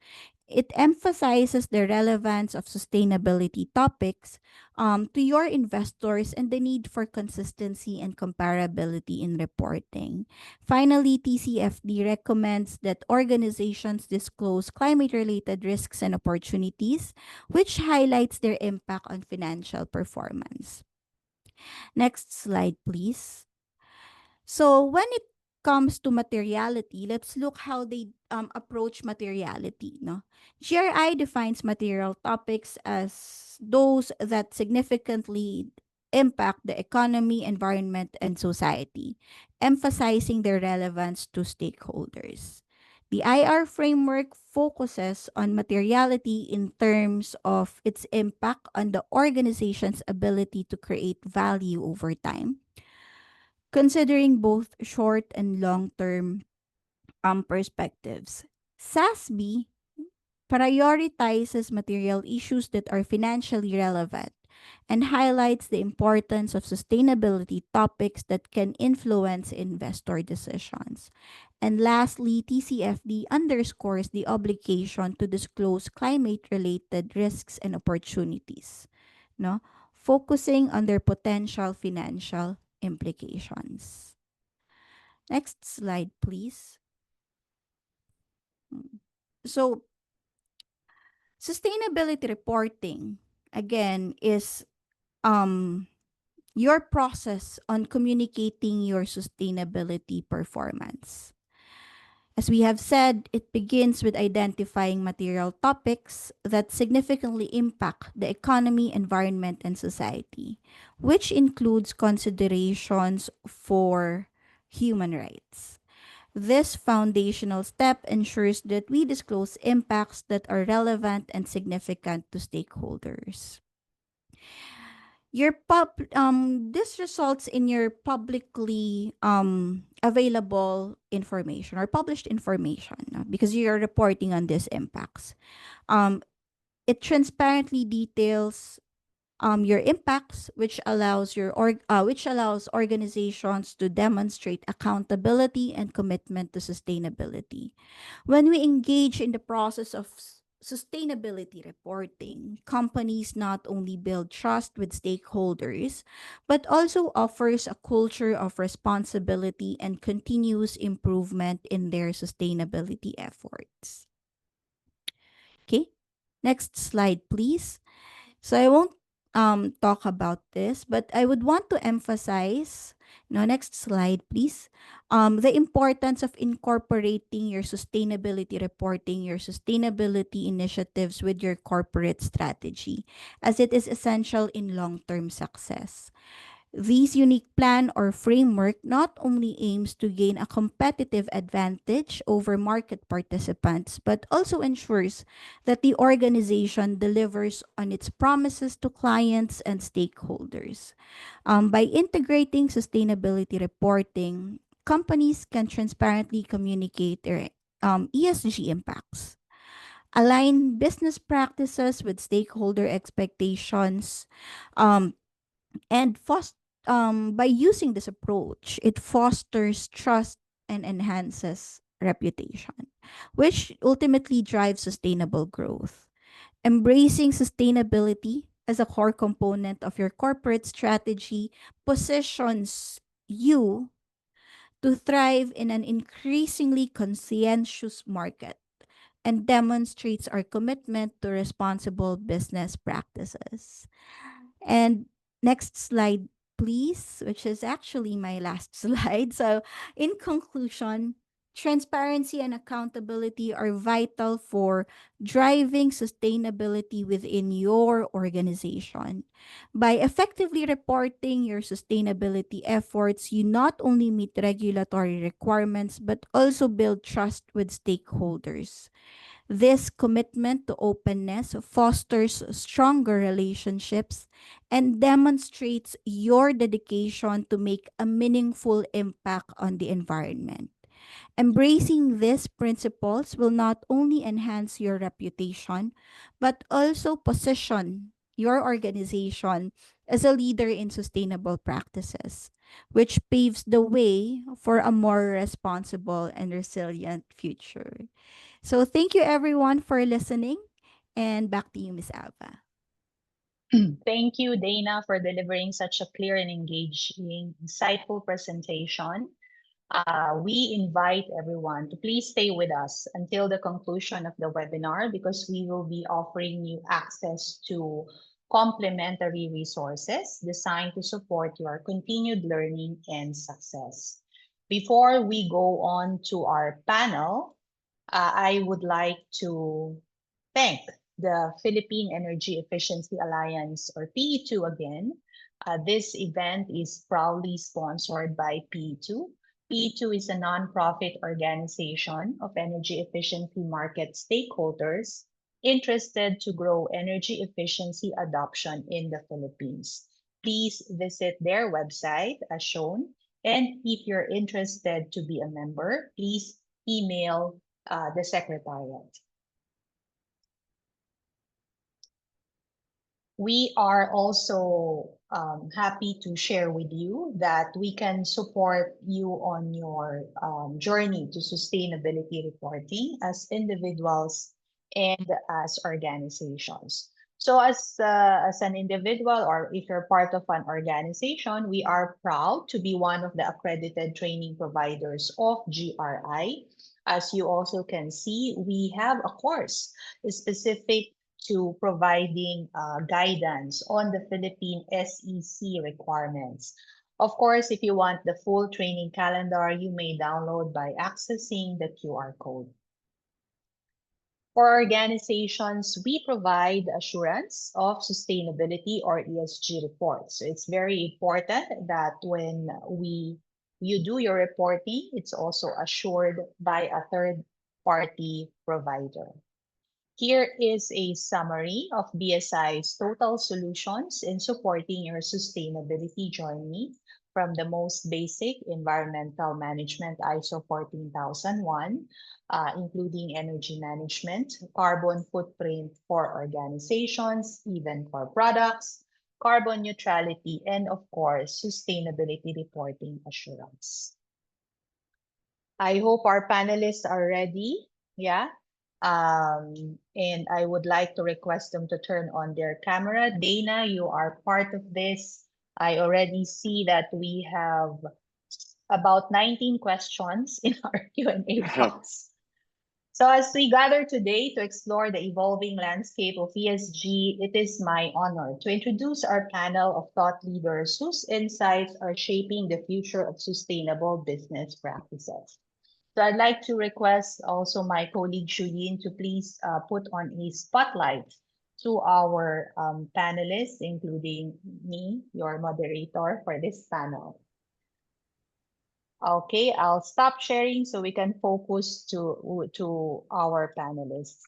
It emphasizes the relevance of sustainability topics to your investors and the need for consistency and comparability in reporting. Finally, TCFD recommends that organizations disclose climate related risks and opportunities, which highlights their impact on financial performance. Next slide, please. So when it comes to materiality, let's look how they approach materiality. No, GRI defines material topics as those that significantly impact the economy, environment, and society, emphasizing their relevance to stakeholders. The IR framework focuses on materiality in terms of its impact on the organization's ability to create value over time, considering both short and long term perspectives. SASB prioritizes material issues that are financially relevant and highlights the importance of sustainability topics that can influence investor decisions. And lastly, TCFD underscores the obligation to disclose climate related risks and opportunities, no? Focusing on their potential financial implications. Next slide, please. So, sustainability reporting again is um your process on communicating your sustainability performance. As we have said, it begins with identifying material topics that significantly impact the economy, environment, and society, which includes considerations for human rights. This foundational step ensures that we disclose impacts that are relevant and significant to stakeholders. This results in your publicly available information or published information, because you're reporting on these impacts. Um, it transparently details your impacts, which allows organizations to demonstrate accountability and commitment to sustainability. When we engage in the process of sustainability reporting, companies not only build trust with stakeholders, but also offers a culture of responsibility and continuous improvement in their sustainability efforts. Okay, next slide, please. So I won't talk about this, but I would want to emphasize, no, next slide, please. The importance of incorporating your sustainability reporting, your sustainability initiatives with your corporate strategy, as it is essential in long-term success. This unique plan or framework not only aims to gain a competitive advantage over market participants, but also ensures that the organization delivers on its promises to clients and stakeholders. By integrating sustainability reporting, companies can transparently communicate their ESG impacts, align business practices with stakeholder expectations, um, and by using this approach, it fosters trust and enhances reputation, which ultimately drives sustainable growth. Embracing sustainability as a core component of your corporate strategy positions you to thrive in an increasingly conscientious market and demonstrates our commitment to responsible business practices. And next slide, please, which is actually my last slide. So, in conclusion, transparency and accountability are vital for driving sustainability within your organization. By effectively reporting your sustainability efforts, you not only meet regulatory requirements but also build trust with stakeholders. This commitment to openness fosters stronger relationships and demonstrates your dedication to make a meaningful impact on the environment. Embracing these principles will not only enhance your reputation, but also position your organization as a leader in sustainable practices, which paves the way for a more responsible and resilient future. So thank you everyone for listening, and back to you, Miss Alva. Thank you, Dana, for delivering such a clear and engaging, insightful presentation. We invite everyone to please stay with us until the conclusion of the webinar because we will be offering you access to complementary resources designed to support your continued learning and success. Before we go on to our panel, I would like to thank the Philippine Energy Efficiency Alliance, or PE2 again. This event is proudly sponsored by PE2. PE2 is a nonprofit organization of energy efficiency market stakeholders interested to grow energy efficiency adoption in the Philippines. Please visit their website as shown. And if you're interested to be a member, please email the Secretariat. We are also happy to share with you that we can support you on your journey to sustainability reporting as individuals and as organizations. So as an individual, or if you're part of an organization, we are proud to be one of the accredited training providers of GRI. As you also can see, we have a course specific to providing guidance on the Philippine SEC requirements. Of course, if you want the full training calendar, you may download by accessing the QR code. For organizations, we provide assurance of sustainability or ESG reports. So it's very important that when you do your reporting, it's also assured by a third party provider. Here is a summary of BSI's total solutions in supporting your sustainability journey, from the most basic environmental management ISO 14001, including energy management, carbon footprint for organizations, even for products, carbon neutrality, and of course, sustainability reporting assurance. I hope our panelists are ready. Yeah. And I would like to request them to turn on their camera. Dana, you are part of this. I already see that we have about 19 questions in our Q&A box. So as we gather today to explore the evolving landscape of ESG, it is my honor to introduce our panel of thought leaders whose insights are shaping the future of sustainable business practices. So I'd like to request also my colleague Shuyin to please put on a spotlight to our panelists, including me, your moderator for this panel. Okay, I'll stop sharing so we can focus to our panelists.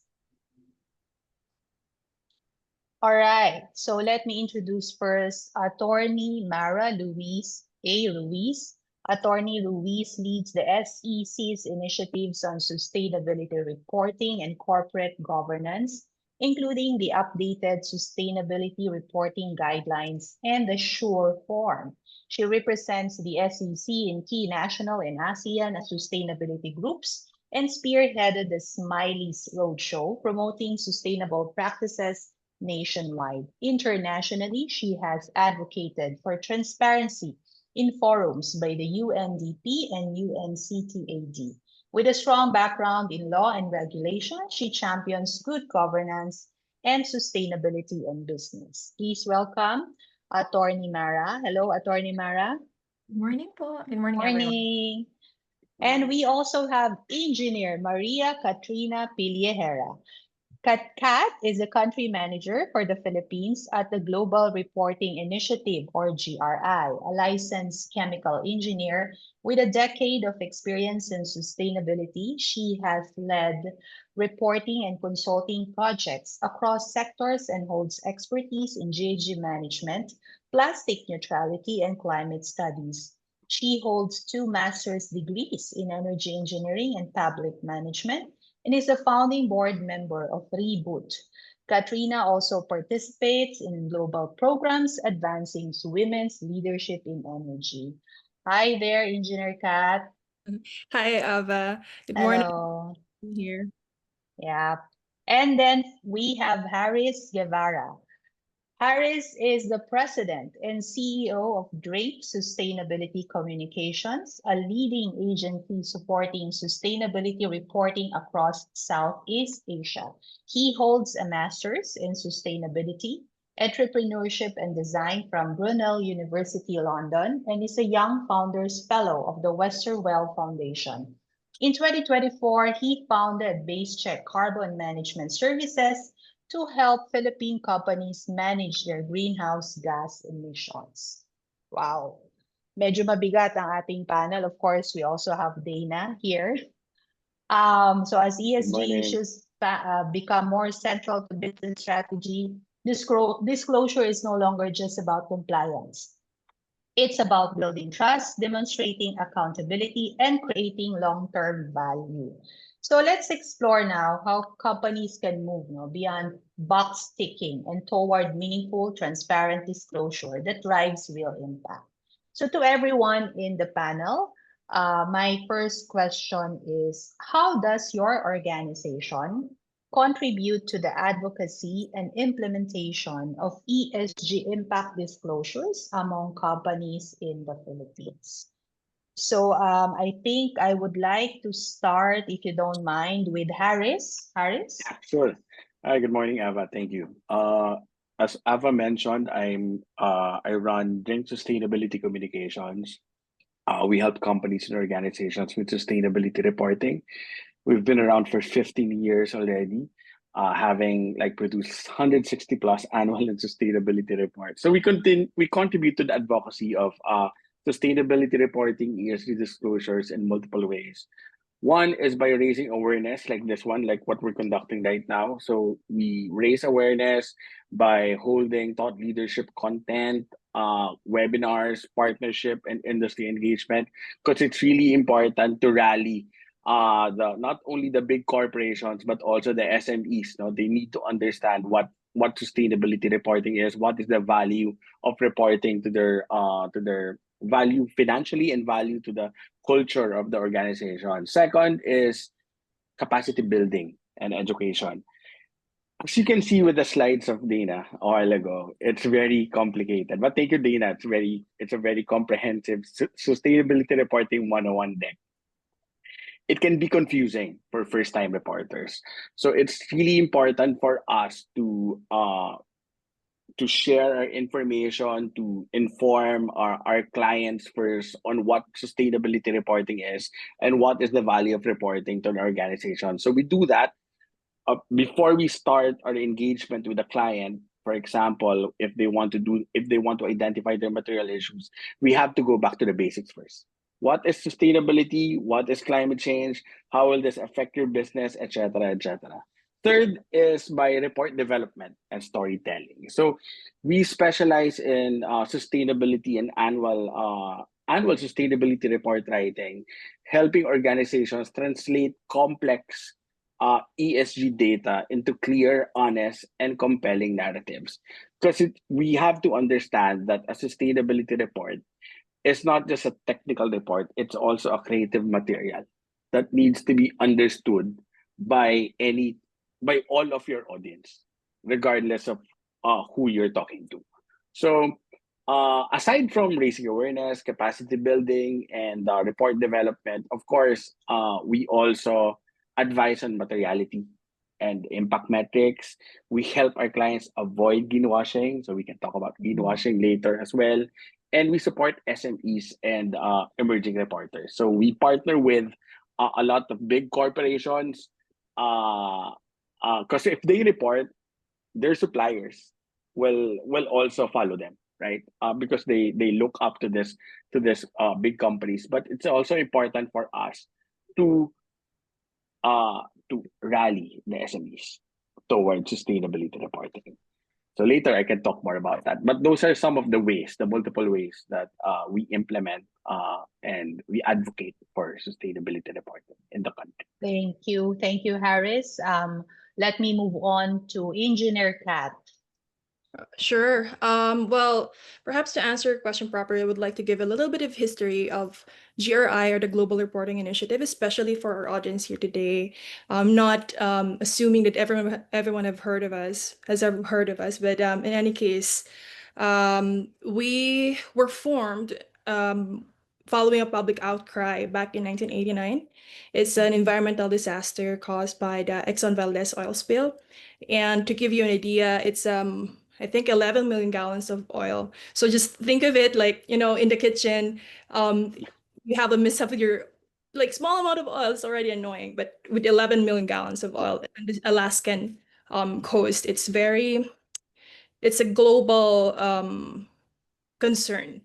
All right, so let me introduce first Attorney Mara Louise A. Ruiz. Attorney Louise leads the SEC's initiatives on sustainability reporting and corporate governance, including the updated sustainability reporting guidelines and the SURE form. She represents the SEC in key national and ASEAN sustainability groups and spearheaded the Smiley's Roadshow, promoting sustainable practices nationwide. Internationally, she has advocated for transparency in forums by the UNDP and UNCTAD. With a strong background in law and regulation, she champions good governance and sustainability in business. Please welcome Attorney Mara. Hello, Attorney Mara. Good morning po. Good morning, everyone. Morning. And we also have Engineer Maria Katreena Pillejera. Kat is a country manager for the Philippines at the Global Reporting Initiative, or GRI, a licensed chemical engineer with a decade of experience in sustainability. She has led reporting and consulting projects across sectors and holds expertise in GHG management, plastic neutrality, and climate studies. She holds 2 master's degrees in energy engineering and public management, and is a founding board member of Reboot. Katreena also participates in global programs advancing women's leadership in energy. Hi there, Engineer Kat. Hi, Ava. Good morning. Hello. Here. Yeah. And then we have Harris Guevarra. Harris is the president and CEO of Drake Sustainability Communications, a leading agency supporting sustainability reporting across Southeast Asia. He holds a master's in sustainability, entrepreneurship, and design from Brunel University, London, and is a Young Founders Fellow of the Westerwelle Foundation. In 2024, he founded Basecheck Carbon Management Services to help Philippine companies manage their greenhouse gas emissions. Wow. Medyo mabigat ang ating panel. Of course, we also have Dana here. So as ESG issues become more central to business strategy, disclosure is no longer just about compliance. It's about building trust, demonstrating accountability, and creating long-term value. So let's explore now how companies can move beyond box ticking and toward meaningful, transparent disclosure that drives real impact. So to everyone in the panel, my first question is, how does your organization contribute to the advocacy and implementation of ESG impact disclosures among companies in the Philippines? So I think I would like to start, if you don't mind, with Harris. Harris? Yeah, sure. Hi, good morning, Ava. Thank you. As Ava mentioned, I run Drink Sustainability Communications. We help companies and organizations with sustainability reporting. We've been around for 15 years already, having like produced 160 plus annual and sustainability reports. So we contribute to the advocacy of sustainability reporting, ESG disclosures in multiple ways. One is by raising awareness, like this one, like what we're conducting right now. So we raise awareness by holding thought leadership content, webinars, partnership, and industry engagement, because it's really important to rally the not only the big corporations but also the SMEs. No, they need to understand what sustainability reporting is, what is the value of reporting to their value financially and value to the culture of the organization. Second is capacity building and education. As you can see with the slides of Dana a while ago, it's very complicated. But thank you, Dana. It's a very comprehensive sustainability reporting 101 deck. It can be confusing for first-time reporters. So it's really important for us to share our information, to inform our clients first on what sustainability reporting is and what is the value of reporting to an organization. So we do that before we start our engagement with the client. For example, if they want to identify their material issues, we have to go back to the basics first. What is sustainability? What is climate change? How will this affect your business, etc., etc. Third is by report development and storytelling. So we specialize in sustainability and annual sustainability report writing, helping organizations translate complex ESG data into clear, honest, and compelling narratives. Because we have to understand that a sustainability report is not just a technical report, it's also a creative material that needs to be understood by all of your audience, regardless of who you're talking to. So aside from raising awareness, capacity building, and report development, of course, we also advise on materiality and impact metrics. We help our clients avoid greenwashing, so we can talk about greenwashing later as well. And we support SMEs and emerging reporters. So we partner with a lot of big corporations, because if they report, their suppliers will also follow them, right? Because they look up to this big companies. But it's also important for us to rally the SMEs towards sustainability reporting. So later I can talk more about that. But those are some of the ways, the multiple ways that we implement and we advocate for sustainability reporting in the country. Thank you, Harris. Let me move on to Engineer Kat. Sure. Well, perhaps to answer your question properly, I would like to give a little bit of history of GRI, or the Global Reporting Initiative, especially for our audience here today. I'm not assuming that everyone has heard of us, but in any case, we were formed following a public outcry back in 1989. It's an environmental disaster caused by the Exxon Valdez oil spill. And to give you an idea, it's I think 11 million gallons of oil. So just think of it like, in the kitchen, you have a mishap with your small amount of oil is already annoying, but with 11 million gallons of oil on the Alaskan coast, it's a global concern.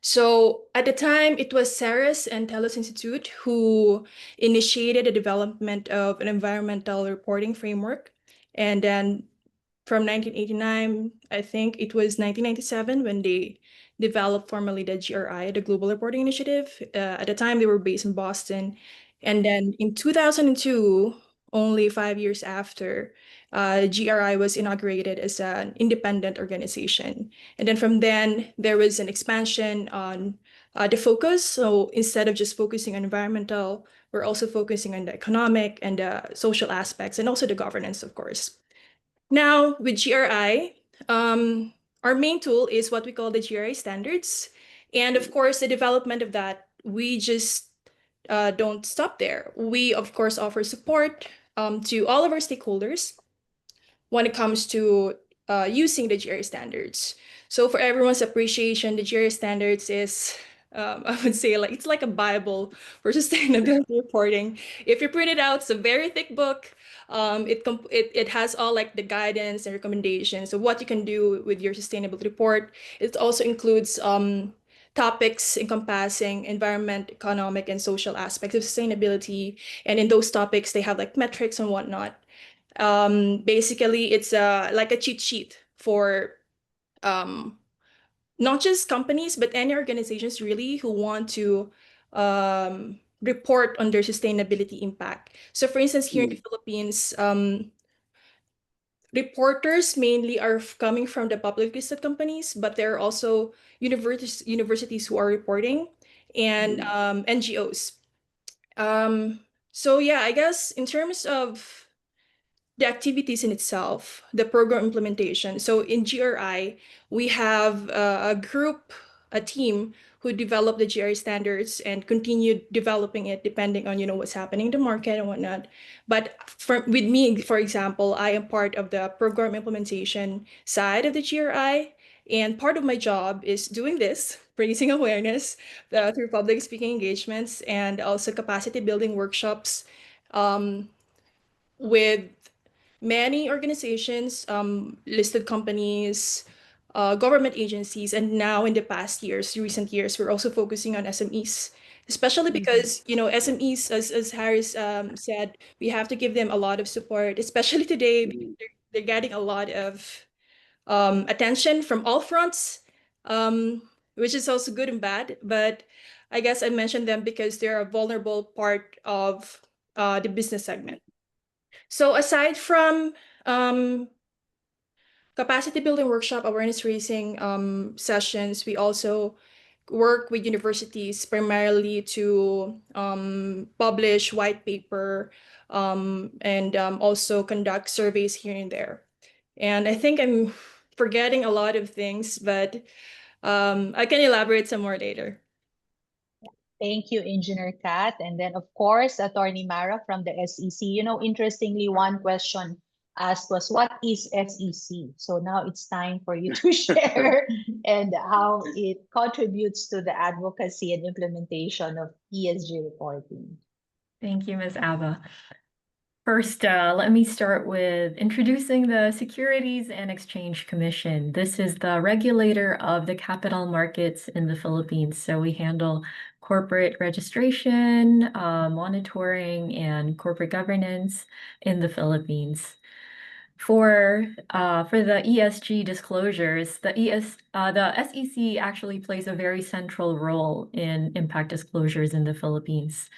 So at the time, it was Ceres and Telos Institute who initiated the development of an environmental reporting framework. And then from 1989, I think it was 1997 when they developed formally the GRI, the Global Reporting Initiative. At the time, they were based in Boston. And then in 2002, only 5 years after, GRI was inaugurated as an independent organization. And then from then, there was an expansion on the focus. So instead of just focusing on environmental, we're also focusing on the economic and the social aspects, and also the governance, of course. Now, with GRI, our main tool is what we call the GRI standards. And of course, the development of that, we just don't stop there. We, of course, offer support to all of our stakeholders when it comes to using the GRI standards. So for everyone's appreciation, the GRI standards is, I would say, like it's like a Bible for sustainability reporting. If you print it out, it's a very thick book. It has all like the guidance and recommendations of what you can do with your sustainability report. It also includes topics encompassing environment, economic, and social aspects of sustainability. And in those topics, they have like metrics and whatnot. Basically, it's like a cheat sheet for not just companies, but any organizations really who want to report on their sustainability impact. So for instance, here in the Philippines, reporters mainly are coming from the public listed companies, but there are also universities who are reporting, and NGOs. So yeah, I guess in terms of the activities in itself, the program implementation. So in GRI, we have a group, a team who developed the GRI standards and continued developing it depending on, what's happening in the market and whatnot. But with me, for example, I am part of the program implementation side of the GRI. And part of my job is doing this, raising awareness through public speaking engagements and also capacity building workshops with many organizations, listed companies, government agencies, and now in the recent years, we're also focusing on SMEs, especially because, SMEs, as Harris said, we have to give them a lot of support, especially today, because they're getting a lot of attention from all fronts, which is also good and bad. But I guess I mentioned them because they're a vulnerable part of the business segment. So aside from capacity building workshop, awareness raising sessions, we also work with universities primarily to publish white paper and also conduct surveys here and there. And I think I'm forgetting a lot of things, but I can elaborate some more later. Thank you, Engineer Kat. And then, of course, Attorney Mara from the SEC. Interestingly, one question asked was, what is SEC? So now it's time for you to share and how it contributes to the advocacy and implementation of ESG reporting. Thank you, Ms. Ava. First, let me start with introducing the Securities and Exchange Commission. This is the regulator of the capital markets in the Philippines. So we handle corporate registration, monitoring, and corporate governance in the Philippines. For the ESG disclosures, the SEC actually plays a very central role in impact disclosures in the Philippines.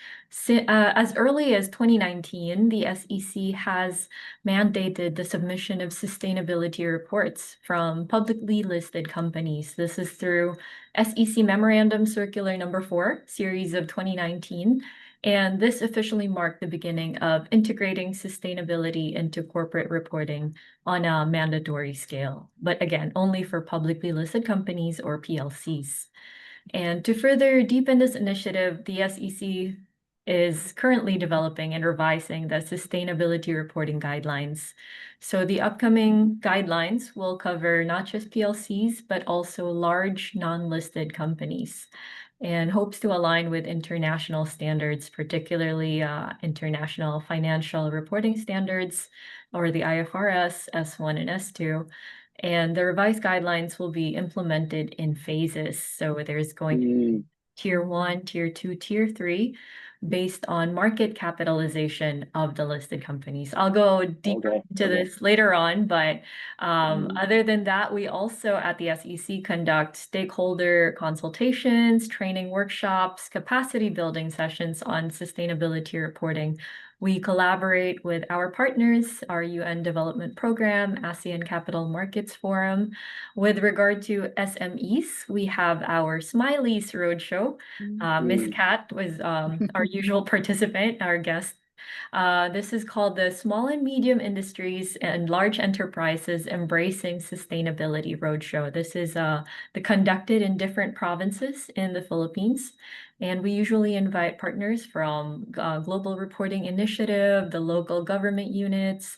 As early as 2019, the SEC has mandated the submission of sustainability reports from publicly listed companies. This is through SEC Memorandum Circular Number 4, Series of 2019. And this officially marked the beginning of integrating sustainability into corporate reporting on a mandatory scale, but again, only for publicly listed companies or PLCs. And to further deepen this initiative, the SEC is currently developing and revising the sustainability reporting guidelines. So the upcoming guidelines will cover not just PLCs, but also large non-listed companies, and hopes to align with international standards, particularly International Financial Reporting Standards, or the IFRS S1 and S2. And the revised guidelines will be implemented in phases. So there's going to be Tier 1, Tier 2, Tier 3. based on market capitalization of the listed companies. I'll go deeper Okay. into Okay. this later on, but Mhm. other than that, we also at the SEC conduct stakeholder consultations, training workshops, capacity building sessions on sustainability reporting. We collaborate with our partners, our UN Development Program, ASEAN Capital Markets Forum. With regard to SMEs, we have our Smileys Roadshow. Miss Kat was our usual participant, our guest. This is called the Small and Medium Industries and Large Enterprises Embracing Sustainability Roadshow. This is conducted in different provinces in the Philippines. And we usually invite partners from Global Reporting Initiative, the local government units,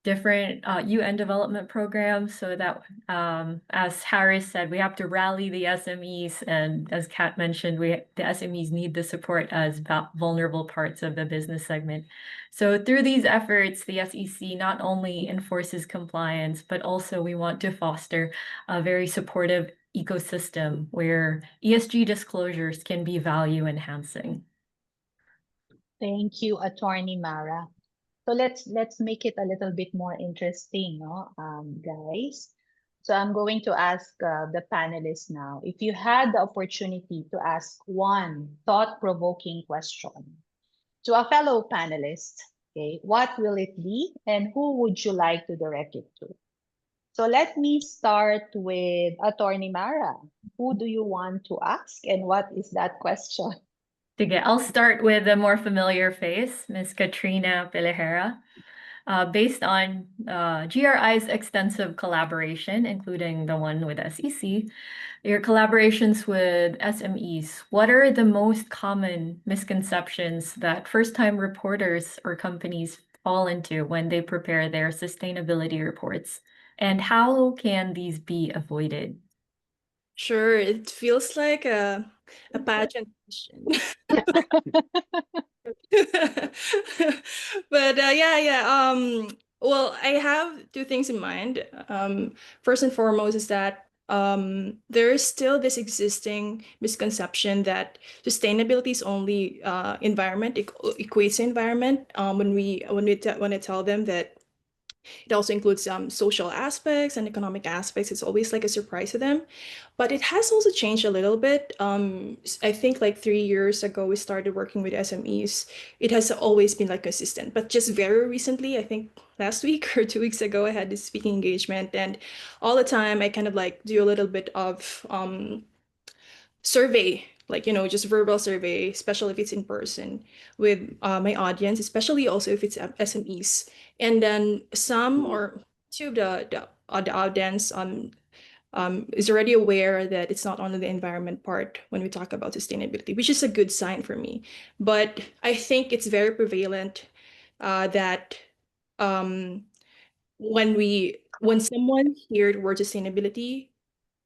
different UN development programs, so that, as Harris said, we have to rally the SMEs. And as Kat mentioned, the SMEs need the support as vulnerable parts of the business segment. So through these efforts, the SEC not only enforces compliance, but also we want to foster a very supportive ecosystem where ESG disclosures can be value enhancing. Thank you, Attorney Mara. So let's make it a little bit more interesting, no, guys. So I'm going to ask the panelists now. If you had the opportunity to ask one thought-provoking question to a fellow panelist, okay, what will it be, and who would you like to direct it to? So let me start with Attorney Mara. Who do you want to ask, and what is that question? I'll start with a more familiar face, Ms. Katreena Pillejera. Based on GRI's extensive collaboration, including the one with SEC, your collaborations with SMEs, what are the most common misconceptions that first-time reporters or companies fall into when they prepare their sustainability reports? And how can these be avoided? Sure, it feels like a pageant question. But yeah. Well, I have two things in mind. First and foremost is that there is still this existing misconception that sustainability is only environment, equates to environment. When I tell them that it also includes social aspects and economic aspects. It's always like a surprise to them. But it has also changed a little bit. I think like 3 years ago, we started working with SMEs. It has always been like consistent. But just very recently, I think last week or 2 weeks ago, I had this speaking engagement. And all the time, I kind of like do a little bit of survey, like, just verbal survey, especially if it's in person with my audience, especially also if it's SMEs. And then some or two of the audience is already aware that it's not only the environment part when we talk about sustainability, which is a good sign for me. But I think it's very prevalent that when someone hears the word sustainability,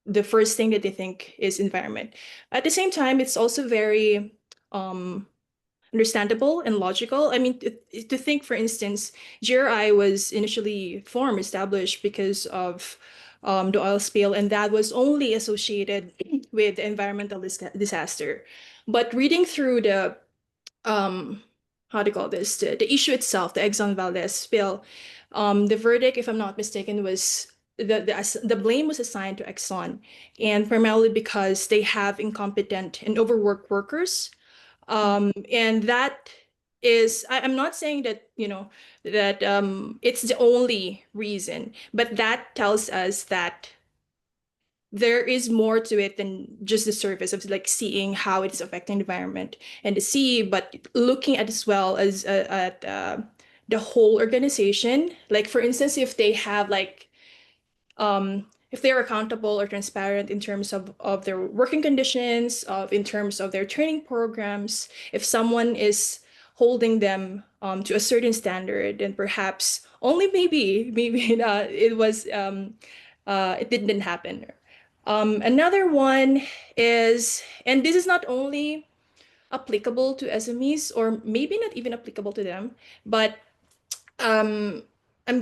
the first thing that they think is environment. At the same time, it's also very understandable and logical. I mean, to think, for instance, GRI was initially established because of the oil spill, and that was only associated with environmental disaster. But reading through the how to call this, the issue itself, the Exxon Valdez spill, the verdict, if I'm not mistaken, was the blame was assigned to Exxon, and primarily because they have incompetent and overworked workers. And that is, I'm not saying that, that it's the only reason, but that tells us that there is more to it than just the surface of like seeing how it's affecting the environment and the sea, but looking at as well as at the whole organization. Like, for instance, if they have like if they're accountable or transparent in terms of their working conditions, in terms of their training programs, if someone is holding them to a certain standard, and perhaps only maybe it didn't happen. Another one is, and this is not only applicable to SMEs, or maybe not even applicable to them, but I'm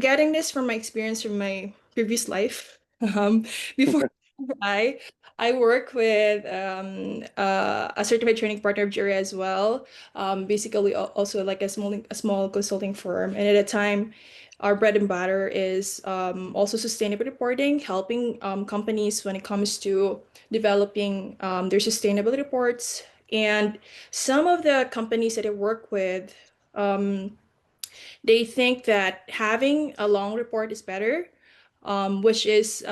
getting this from my experience from my previous life. Before I work with a certified training partner of Jury as well. Basically, also like a small consulting firm. And at a time, our bread and butter is also sustainable reporting, helping companies when it comes to developing their sustainability reports. And some of the companies that I work with, they think that having a long report is better, which is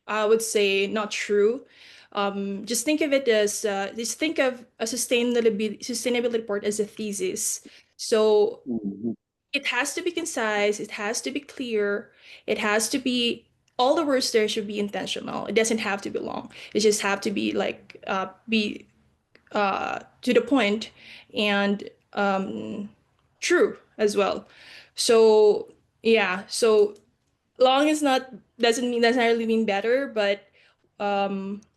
I would say not true. Just think of it as just think of a sustainability report as a thesis. So Mhm. it has to be concise, it has to be clear, it has to be all the words there should be intentional. It doesn't have to be long. It just have to be like be to the point and true as well. So yeah, so long is not doesn't mean necessarily mean better, but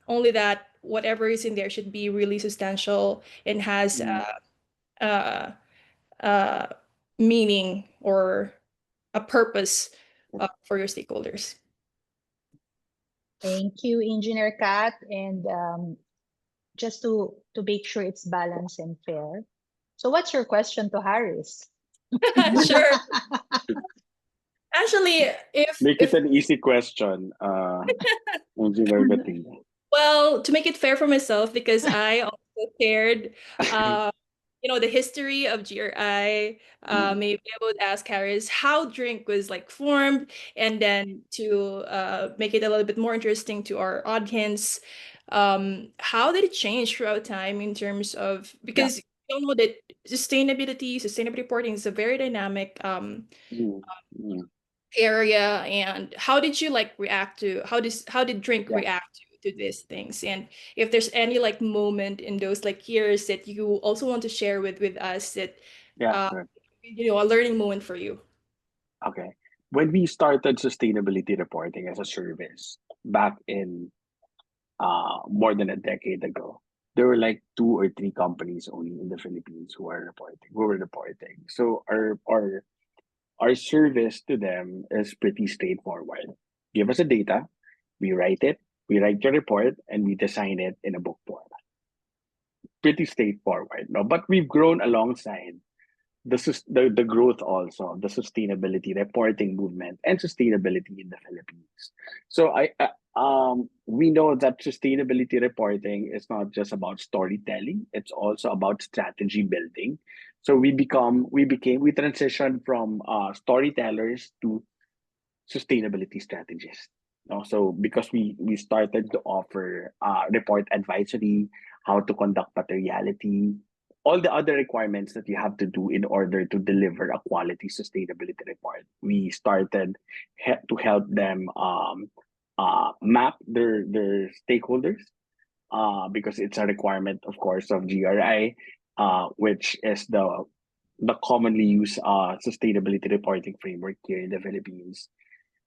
only that whatever is in there should be really substantial and has Mm. uh, uh, meaning or a purpose for your stakeholders. Thank you, Engineer Kat. And just to make sure it's balanced and fair. So what's your question to Harris? Sure. Actually, Make it if an easy question, Engineer Bettina. well, to make it fair for myself, because I also shared, uh, the history of GRI. Mm. Maybe I would ask Harris how Drink was like formed, and then to make it a little bit more interesting to our audience, how did it change throughout time in terms of Yeah. because you know that sustainability reporting is a very dynamic Mm. Mm. area, and how did you like react to how did Drink Yeah. react to these things, and if there's any like moment in those like years that you also want to share with us that Yeah. uh Sure. a learning moment for you. Okay. When we started sustainability reporting as a service back in more than a decade ago, there were like two or three companies only in the Philippines who were reporting. So our service to them is pretty straightforward. Give us the data, we write your report, and we design it in a book form. Pretty straightforward, no? But we've grown alongside the growth also of the sustainability reporting movement and sustainability in the Philippines. So we know that sustainability reporting is not just about storytelling; it's also about strategy building. So we transitioned from storytellers to sustainability strategists. Also, because we started to offer report advisory, how to conduct materiality, all the other requirements that you have to do in order to deliver a quality sustainability report. We started to help them map their stakeholders because it's a requirement, of course, of GRI, which is the commonly used sustainability reporting framework here in the Philippines.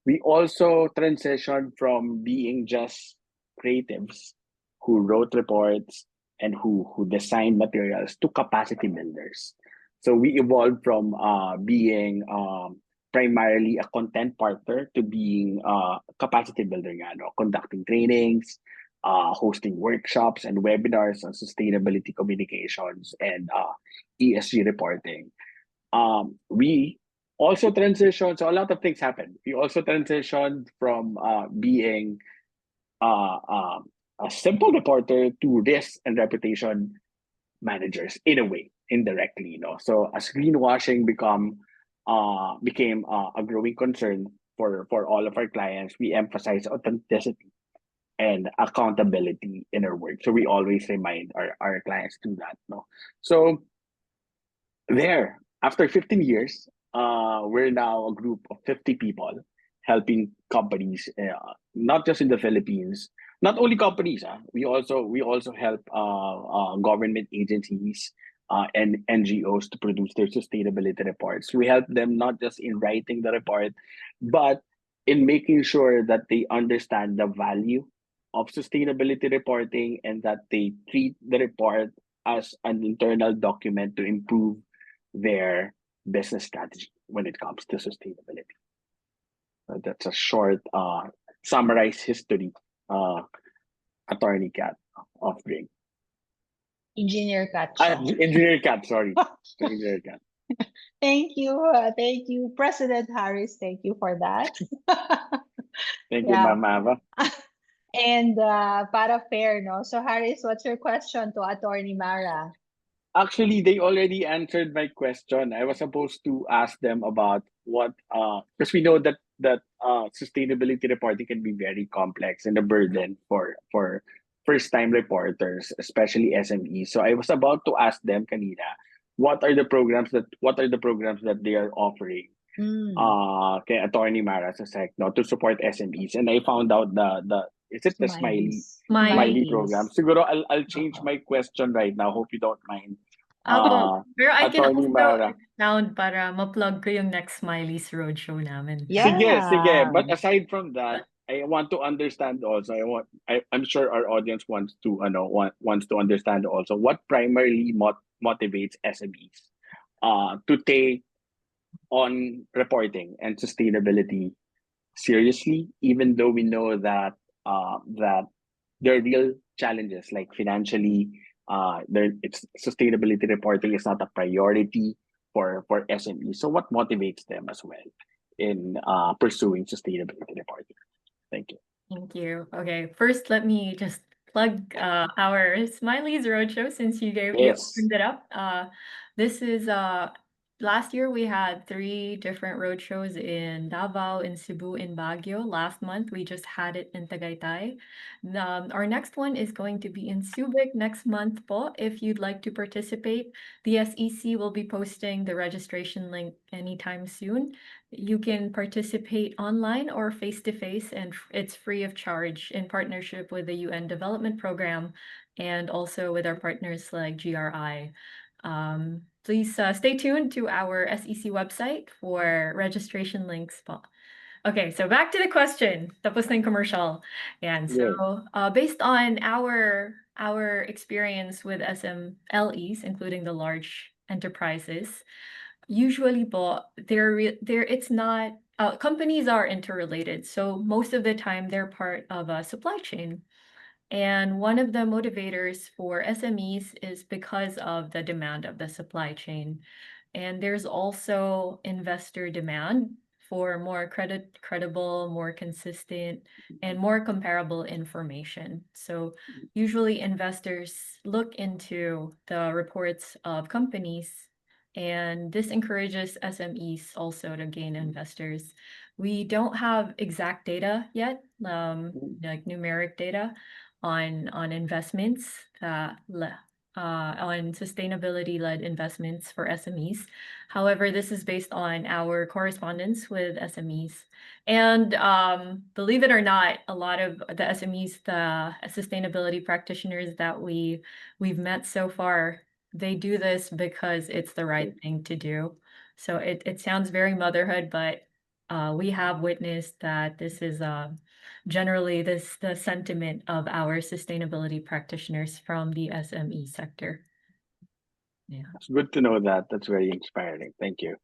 We also transitioned from being just creatives who wrote reports and who designed materials to capacity builders. So we evolved from being primarily a content partner to being a capacity builder, conducting trainings, hosting workshops and webinars on sustainability communications and ESG reporting. We also transitioned, so a lot of things happened. We also transitioned from being uh, uh, a simple reporter to risk and reputation managers in a way, indirectly. So as greenwashing became a growing concern for all of our clients, we emphasize authenticity and accountability in our work. So we always remind our clients to do that. No, so there, after 15 years, we're now a group of 50 people helping companies, not just in the Philippines, not only companies. We also help government agencies and NGOs to produce their sustainability reports. We help them not just in writing the report, but in making sure that they understand the value of sustainability reporting and that they treat the report as an internal document to improve their business strategy when it comes to sustainability. That's a short summarize history, Attorney Cat offering. Engineer Katcha. Engineer Cat, sorry. Engineer Cat. Thank you, President Harris. Thank you for that. Thank you, Yeah. Ma'am Ava. And para fair, no? So Harris, what's your question to Attorney Mara? Actually, they already answered my question. I was supposed to ask them about what, because we know that sustainability reporting can be very complex and a burden for first-time reporters, especially SMEs. So I was about to ask them, kanina, what are the programs that they are offering kay Attorney Mara sa SEC, to support SMEs, and I found out the is it the Smiley program? Siguro I'll change my question right now. Hope you don't mind. Pero I can Attorney also Mara. sound para ma-plug ko yung next Smiley's Roadshow namin. Yeah. Sige. But aside from that, I want to understand also. I'm sure our audience wants to wants to understand also what primarily motivates SMEs to take on reporting and sustainability seriously, even though we know that that there are real challenges like financially. It's sustainability reporting is not a priority for SMEs. So what motivates them as well in pursuing sustainability reporting? Thank you. Thank you. Okay, first let me just plug our Smiley's Roadshow since you opened it up. This is last year we had 3 different roadshows in Davao, in Cebu, in Baguio. Last month we just had it in Tagaytay. Our next one is going to be in Subic next month po. If you'd like to participate, the SEC will be posting the registration link anytime soon. You can participate online or face-to-face, and it's free of charge in partnership with the UN Development Program and also with our partners like GRI. Please stay tuned to our SEC website for registration links. Okay, so back to the question. Tapos na yung commercial. And so based on our experience with SMLEs, including the large enterprises, usually it's not companies are interrelated. So most of the time they're part of a supply chain. And one of the motivators for SMEs is because of the demand of the supply chain. And there's also investor demand for more credible, more consistent, and more comparable information. So usually investors look into the reports of companies, and this encourages SMEs also to gain investors. We don't have exact data yet, like numeric data on investments, on sustainability-led investments for SMEs. However, this is based on our correspondence with SMEs. And believe it or not, a lot of the SMEs, the sustainability practitioners that we've met so far, they do this because it's the right thing to do. So it sounds very motherhood, but we have witnessed that this is generally the sentiment of our sustainability practitioners from the SME sector. Yeah. It's good to know that. That's very inspiring. Thank you.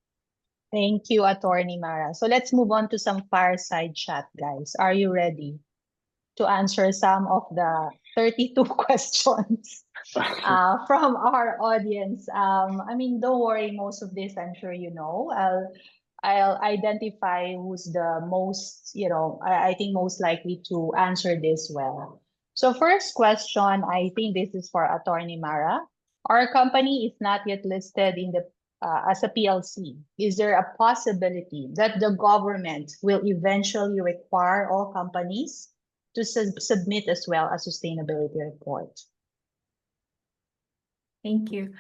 Thank you, Attorney Mara. So let's move on to some fireside chat, guys. Are you ready to answer some of the 32 questions from our audience? I mean, don't worry, most of this I'm sure you know. I'll identify who's the most, I think most likely to answer this well. So first question, I think this is for Attorney Mara. Our company is not yet listed in the as a PLC. Is there a possibility that the government will eventually require all companies to submit as well a sustainability report? Thank you.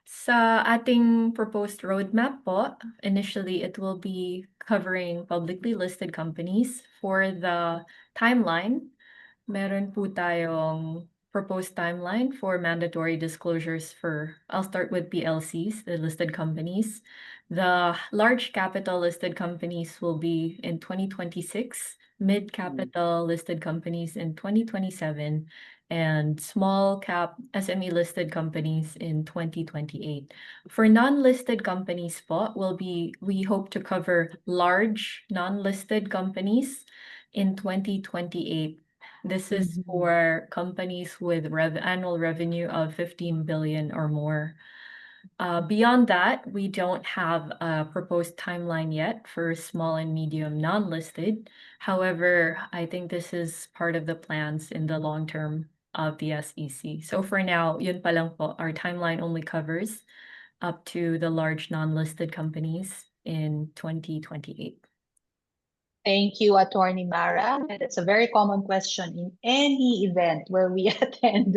Sa ating proposed roadmap po, initially it will be covering publicly listed companies. For the timeline, meron po tayong proposed timeline for mandatory disclosures for, I'll start with PLCs, the listed companies. The large capital listed companies will be in 2026, mid-capital listed companies in 2027, and small cap SME listed companies in 2028. For non-listed companies po, we hope to cover large non-listed companies in 2028. This is Mhm. for companies with annual revenue of 15 billion or more. Beyond that, we don't have a proposed timeline yet for small and medium non-listed. However, I think this is part of the plans in the long term of the SEC. So for now, yun pa lang po, our timeline only covers up to the large non-listed companies in 2028. Thank you, Attorney Mara. And it's a very common question in any event where we attend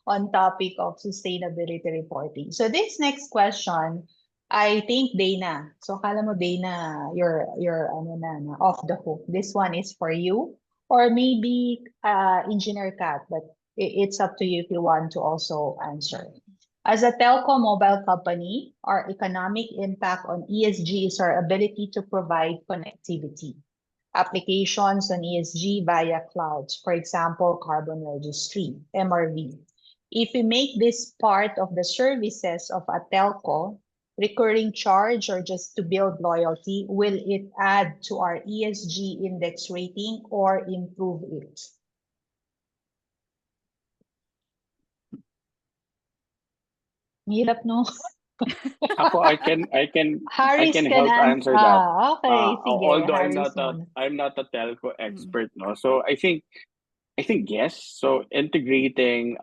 on topic of sustainability reporting. So this next question, I think Dana. So kala mo Dana, you're ano na, off the hook. This one is for you, or maybe Engineer Kat, but it's up to you if you want to also answer. As a telco mobile company, our economic impact on ESG is our ability to provide connectivity applications on ESG via clouds, for example, carbon registry, MRV. If we make this part of the services of a telco, recurring charge or just to build loyalty, will it add to our ESG index rating or improve it? Hirap, no? Ako, I Harris can can help answer. answer that. Okay, sige, Although Harris muna. I'm not a telco Mm. expert, no. So I think yes. So integrating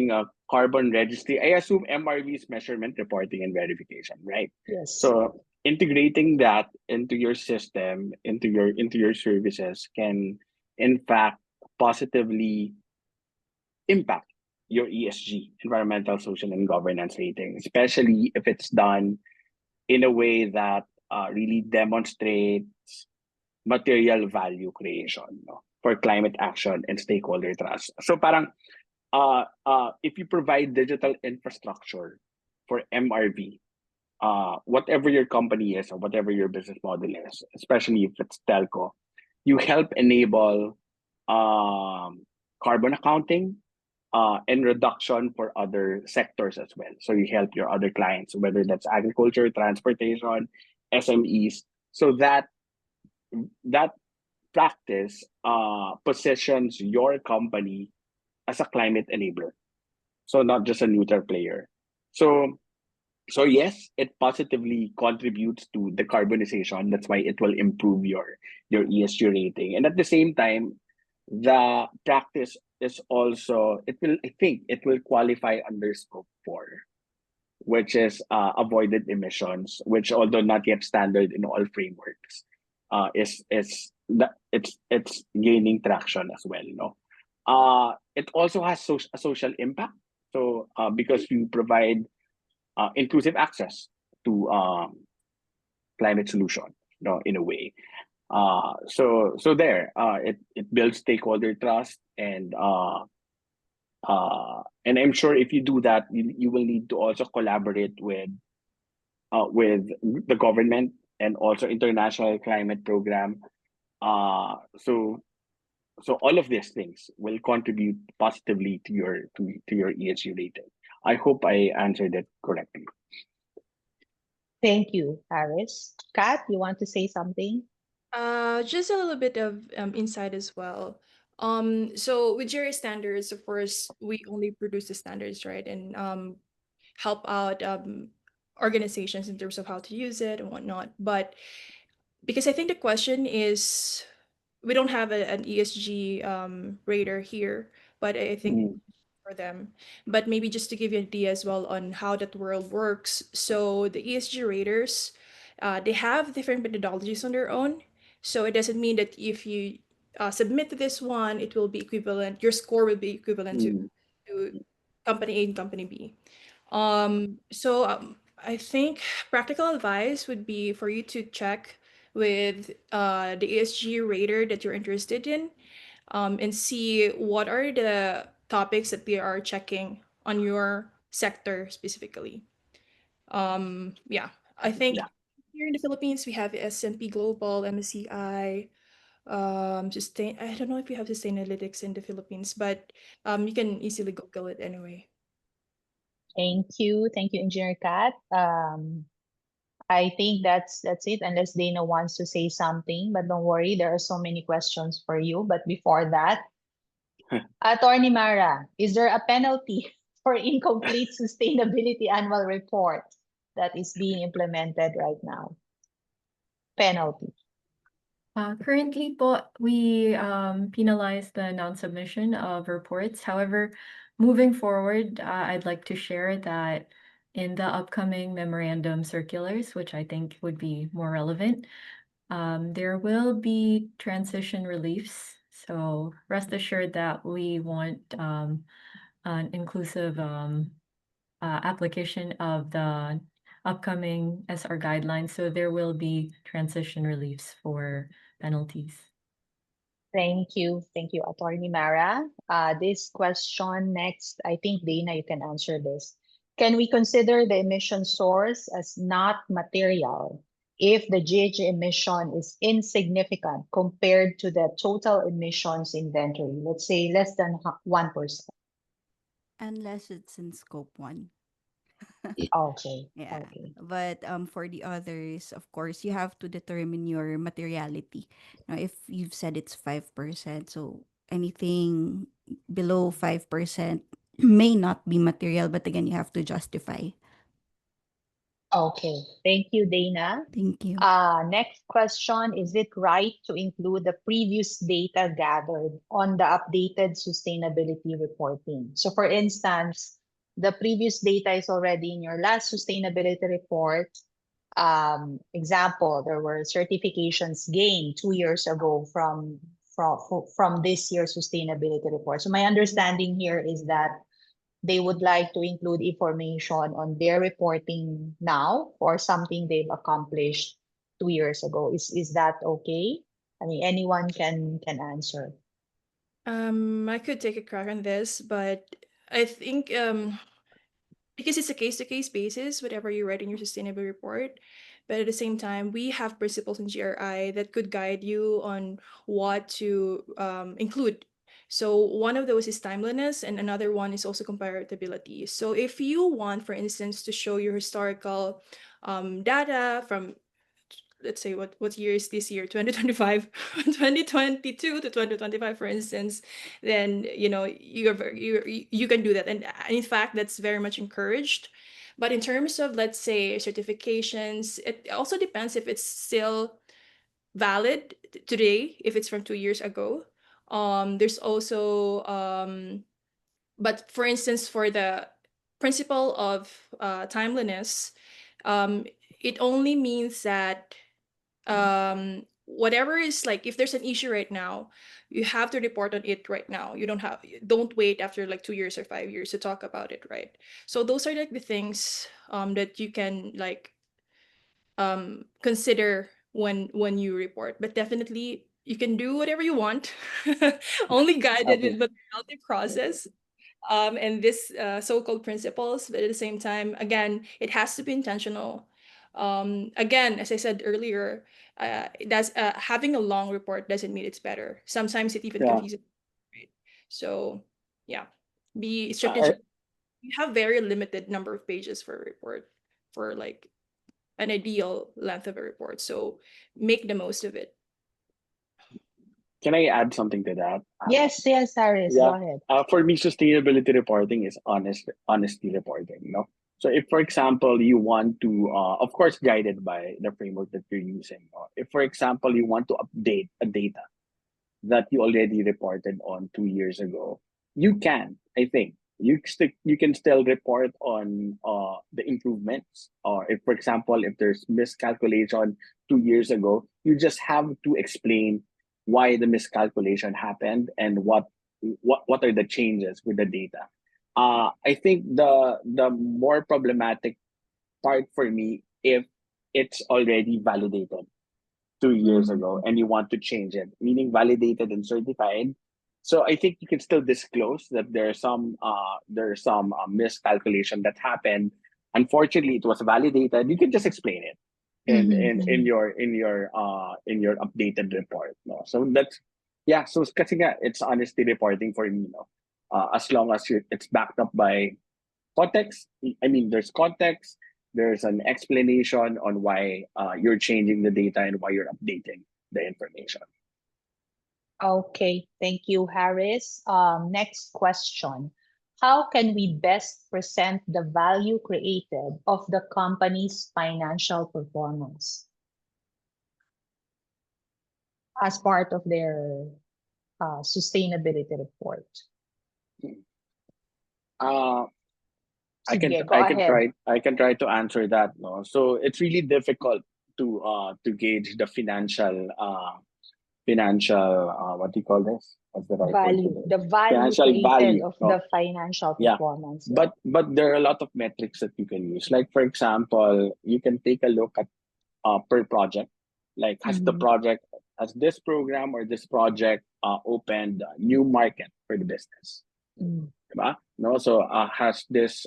a carbon registry. I assume MRV is measurement, reporting, and verification, right? Yes. So integrating that into your system, into your services can in fact positively impact your ESG, environmental, social, and governance rating, especially if it's done in a way that really demonstrates material value creation, no, for climate action and stakeholder trust. So parang if you provide digital infrastructure for MRV, whatever your company is or whatever your business model is, especially if it's telco, you help enable carbon accounting and reduction for other sectors as well. So you help your other clients, whether that's agriculture, transportation, SMEs. So that practice positions your company as a climate enabler, so not just a neutral player. So yes, it positively contributes to decarbonization. That's why it will improve your ESG rating. And at the same time, the practice is also, it will, I think it will qualify under scope 4, which is avoided emissions, which although not yet standard in all frameworks, is that it's gaining traction as well. It also has a social impact. So because you provide inclusive access to climate solution, in a way. So there, it builds stakeholder trust, and I'm sure if you do that, you will need to also collaborate with the government and also international climate program. So all of these things will contribute positively to your ESG rating. I hope I answered it correctly. Thank you, Harris. Kat, you want to say something? Just a little bit of insight as well. So with GRI standards, of course, we only produce the standards, right? And help out organizations in terms of how to use it and whatnot. But because I think the question is, we don't have an ESG rater here, but I think Mm, for them. But maybe just to give you an idea as well on how that world works. So the ESG raters, they have different methodologies on their own. So it doesn't mean that if you submit to this one, it will be equivalent. Your score will be equivalent mm, to company A and company B. So I think practical advice would be for you to check with the ESG rater that you're interested in, and see what are the topics that they are checking on your sector specifically. Yeah, I think yeah. here in the Philippines we have S&P Global, MSCI, sustain. I don't know if we have Sustainalytics in the Philippines, but you can easily Google it anyway. Thank you. Thank you, Engineer Kat. I think that's it, unless Dana wants to say something, but don't worry, there are so many questions for you. But before that, Attorney Mara, is there a penalty for incomplete sustainability annual report that is being implemented right now? Penalty. Currently po, we penalize the non-submission of reports. However, moving forward, I'd like to share that in the upcoming memorandum circulars, which I think would be more relevant, there will be transition reliefs. So rest assured that we want an inclusive application of the upcoming SR guidelines. So there will be transition reliefs for penalties. Thank you. Thank you, Attorney Mara. This question next, I think Dana, you can answer this. Can we consider the emission source as not material if the GHG emission is insignificant compared to the total emissions inventory? Let's say less than 1%. Unless it's in scope 1. Okay. Yeah. Okay. But for the others, of course, you have to determine your materiality. Now, if you've said it's 5%, so anything below 5% may not be material, but again, you have to justify. Okay. Thank you, Dana. Thank you. Next question, is it right to include the previous data gathered on the updated sustainability reporting? So for instance, the previous data is already in your last sustainability report. Example, there were certifications gained 2 years ago from this year's sustainability report. So my understanding here is that they would like to include information on their reporting now or something they've accomplished 2 years ago. Is that okay? I mean, anyone can answer. I could take a crack on this, but I think because it's a case-to-case basis, whatever you write in your sustainable report, but at the same time, we have principles in GRI that could guide you on what to include. So one of those is timeliness, and another one is also comparability. So if you want, for instance, to show your historical data from, let's say, what year is this year, 2025, 2022 to 2025, for instance, then you can do that, and in fact that's very much encouraged. But in terms of, let's say, certifications, it also depends if it's still valid today, if it's from 2 years ago. There's also but for instance, for the principle of timeliness, it only means that whatever is, like, if there's an issue right now, you have to report on it right now. Don't wait after like 2 years or 5 years to talk about it, right? So those are like the things that you can like consider when you report. But definitely you can do whatever you want, only guided Okay. with the healthy process and this so-called principles. But at the same time, again, it has to be intentional. Again, as I said earlier, having a long report doesn't mean it's better. Sometimes it even Yeah. confuses, right? So yeah, be I, strategic. You have very limited number of pages for a report, for like an ideal length of a report. So make the most of it. can I add something to that? Yes, Harris, Yeah. go ahead. For me, sustainability reporting is honesty reporting. So if, for example, you want to, of course, guided by the framework that you're using. If, for example, you want to update a data that you already reported on 2 years ago, you can. I think you can still report on the improvements. Or if, for example, if there's miscalculation 2 years ago, you just have to explain why the miscalculation happened and what are the changes with the data. I think the more problematic part for me, if it's already validated 2 years ago and you want to change it, meaning validated and certified. So I think you can still disclose that there's some miscalculation that happened. Unfortunately, it was validated. You can just explain it in your updated report. No? So that's, yeah. So kasi nga, it's honesty reporting for me. As long as it's backed up by context. I mean, there's context. there's an explanation on why you're changing the data and why you're updating the information. Okay, thank you, Harris. Next question. How can we best present the value created of the company's financial performance as part of their sustainability report? I can Sige, go ahead. I can try to answer that. No, so it's really difficult to gauge the financial what do you call this? What's the right word for Value, this? the value Financial created value. of No, the financial yeah, performance. Yeah. but there are a lot of metrics that you can use. Like for example, you can take a look at per project. Like Mhm. has this program or this project opened a new market for the business? Mm. Diba? No, so has this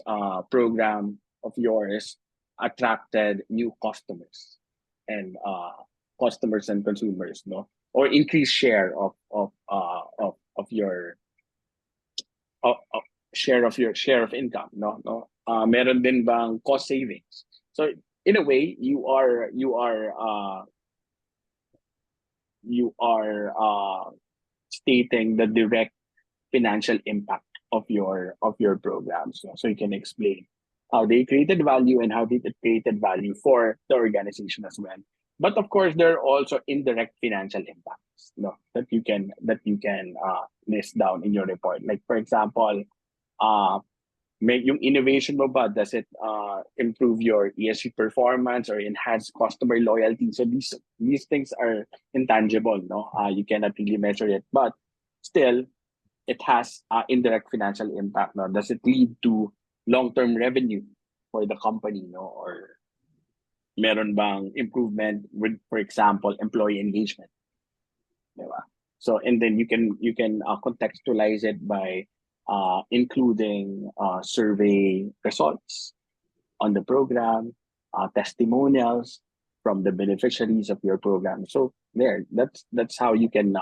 program of yours attracted new customers and consumers, no, or increased share of your of share of income, no, meron din bang cost savings? So in a way, you are stating the direct financial impact of your programs. So you can explain how they created value and how they created value for the organization as well. But of course, there are also indirect financial impacts, no, that you can list down in your report. Like for example, uh, make yung innovation mo ba, does it improve your ESG performance or enhance customer loyalty? So these things are intangible, no, you cannot really measure it, but still it has indirect financial impact. No, does it lead to long-term revenue for the company, no, or meron bang improvement with, for example, employee engagement, diba? So and then you can contextualize it by including survey results on the program, testimonials from the beneficiaries of your program. So that's how you can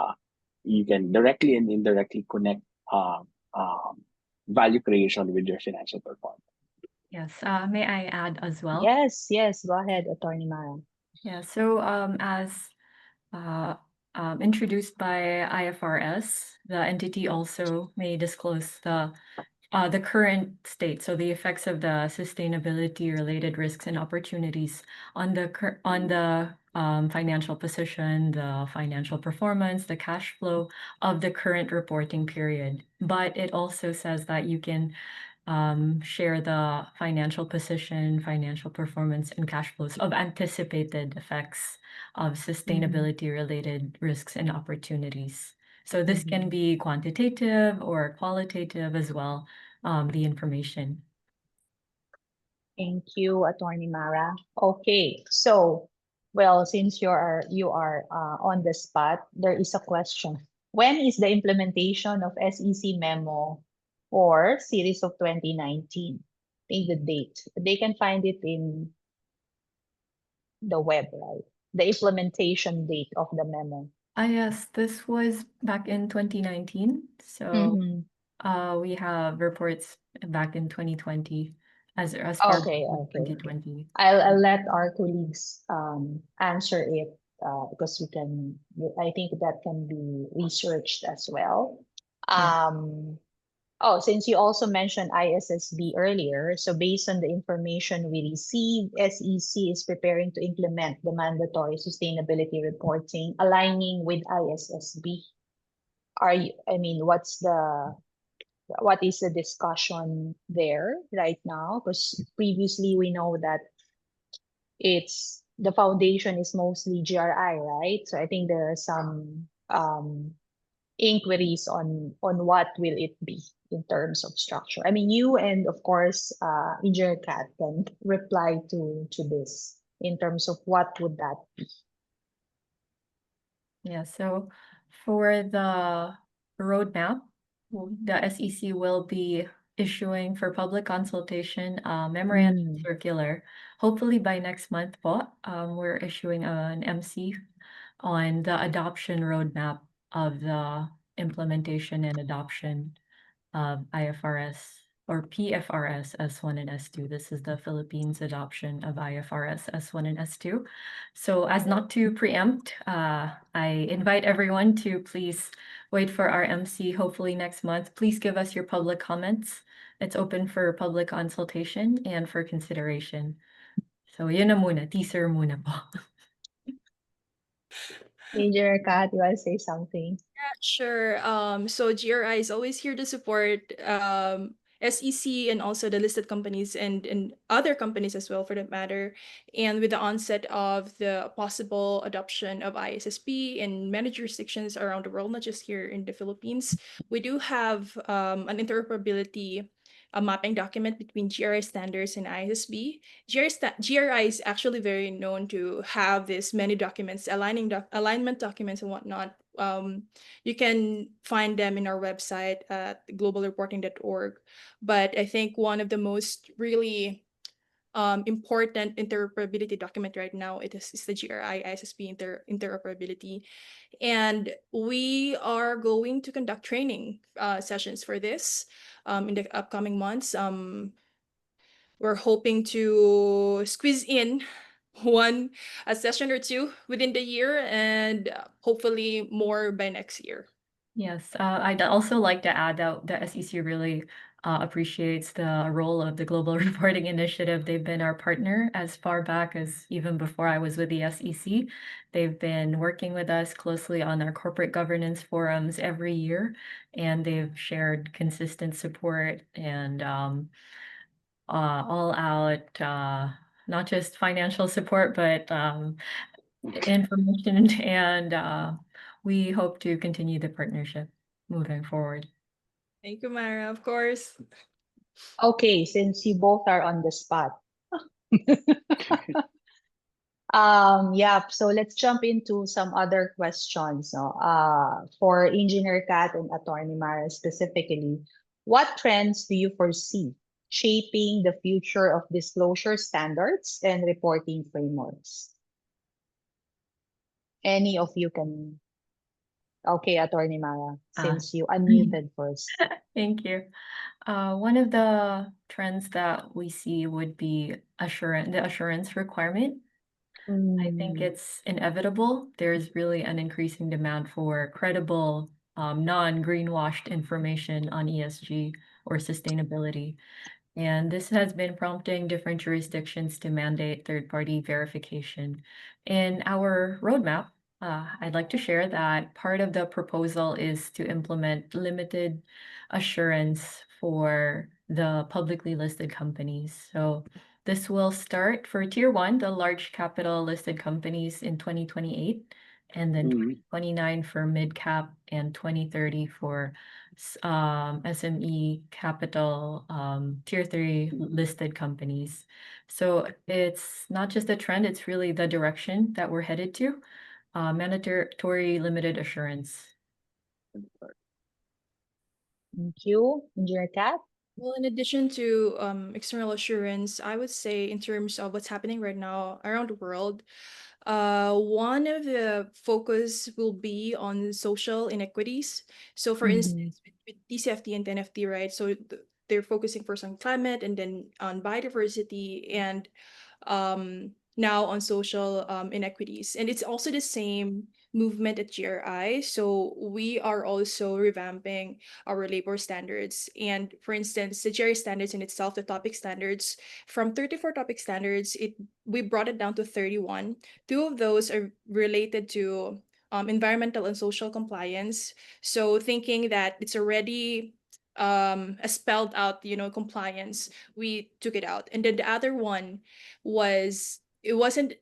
directly and indirectly connect uh, um, value creation with your financial performance. Yes, may I add as well? Yes, yes. Go ahead, Attorney Mara. Yeah, so as uh, introduced by IFRS, the entity also may disclose the current state, so the effects of the sustainability-related risks and opportunities on the financial position, the financial performance, the cash flow of the current reporting period. But it also says that you can share the financial position, financial performance, and cash flows of anticipated effects of sustainability-related risks and opportunities. So this can be quantitative or qualitative as well, the information. Thank you, Attorney Mara. Okay, so well, since you are on the spot, there is a question. When is the implementation of SEC memo or series of 2019? I think the date. They can find it in the web, right? The implementation date of the memo. Yes, this was back in 2019. So we have reports back in 2020 as far back Okay, as okay, okay. 2020. I'll let our colleagues answer it because I think that can be researched as well. Yeah. Oh, since you also mentioned ISSB earlier, so based on the information we received, SEC is preparing to implement the mandatory sustainability reporting, aligning with ISSB. I mean, what is the discussion there right now? Because previously we know that it's the foundation is mostly GRI, right? So I think there are some inquiries on what will it be in terms of structure. I mean, you and of course, Engineer Kat can reply to this in terms of what would that be. Yeah, so for the roadmap, the SEC will be issuing for public consultation a memorandum circular. Hopefully by next month po, we're issuing an MC on the adoption roadmap of the implementation and adoption of IFRS or PFRS S1 and S2. This is the Philippines adoption of IFRS S1 and S2. So as not to preempt, I invite everyone to please wait for our MC hopefully next month. Please give us your public comments. It's open for public consultation and for consideration. So yun na muna, teaser muna po. Engineer Kat, you want to say something? Yeah, sure. So GRI is always here to support SEC and also the listed companies and other companies as well, for that matter. And with the onset of the possible adoption of ISSP in many jurisdictions around the world, not just here in the Philippines, we do have an interoperability a mapping document between GRI standards and ISSB. GRI is actually very known to have this many documents, alignment documents and whatnot. You can find them in our website at globalreporting.org. But I think one of the most really important interoperability document right now is the GRI ISSP interoperability. And we are going to conduct training sessions for this in the upcoming months. We're hoping to squeeze in a session or two within the year, and hopefully more by next year. Yes, I'd also like to add that the SEC really appreciates the role of the Global Reporting Initiative. They've been our partner as far back as even before I was with the SEC. They've been working with us closely on our corporate governance forums every year, and they've shared consistent support and all out, not just financial support, but information and we hope to continue the partnership moving forward. Thank you, Mara, of course. Okay, since you both are on the spot. Yeah, so let's jump into some other questions. No? For Engineer Kat and Attorney Mara specifically, what trends do you foresee shaping the future of disclosure standards and reporting frameworks? Any of you can. Okay, Attorney Mara, since you unmuted first. Thank you. One of the trends that we see would be the assurance requirement. I think it's inevitable. There's really an increasing demand for credible, non-greenwashed information on ESG or sustainability. And this has been prompting different jurisdictions to mandate third-party verification. In our roadmap, I'd like to share that part of the proposal is to implement limited assurance for the publicly listed companies. So this will start for Tier 1, the large capital listed companies in 2028, and then 2029 for mid-cap and 2030 for SME capital Tier 3 listed companies. So it's not just a trend, it's really the direction that we're headed to. Mandatory limited assurance. Thank you. Engineer Kat? Well, in addition to external assurance, I would say in terms of what's happening right now around the world, one of the focus will be on social inequities. So for instance, with TCFD and NFT, right? So they're focusing first on climate and then on biodiversity and now on social inequities. And it's also the same movement at GRI. So we are also revamping our labor standards. And for instance, the GRI standards in itself, the topic standards, from 34 topic standards, we brought it down to 31. Two of those are related to environmental and social compliance. So thinking that it's already a spelled out, compliance, we took it out. And then the other one it wasn't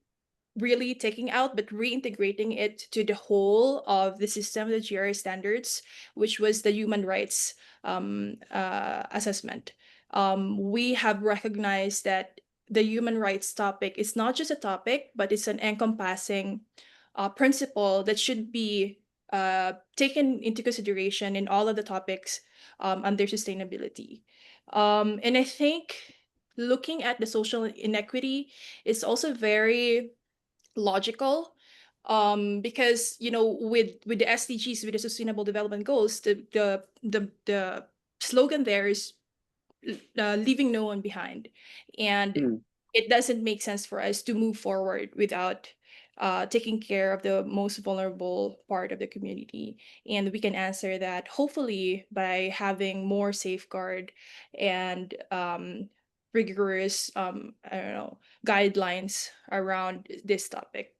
really taking out, but reintegrating it to the whole of the system, the GRI standards, which was the human rights assessment. We have recognized that the human rights topic is not just a topic, but it's an encompassing principle that should be taken into consideration in all of the topics under sustainability. And I think looking at the social inequity is also very logical because with the SDGs, with the sustainable development goals, the slogan there is leaving no one behind. And Mm. it doesn't make sense for us to move forward without taking care of the most vulnerable part of the community. And we can answer that hopefully by having more safeguard and rigorous, I don't know, guidelines around this topic.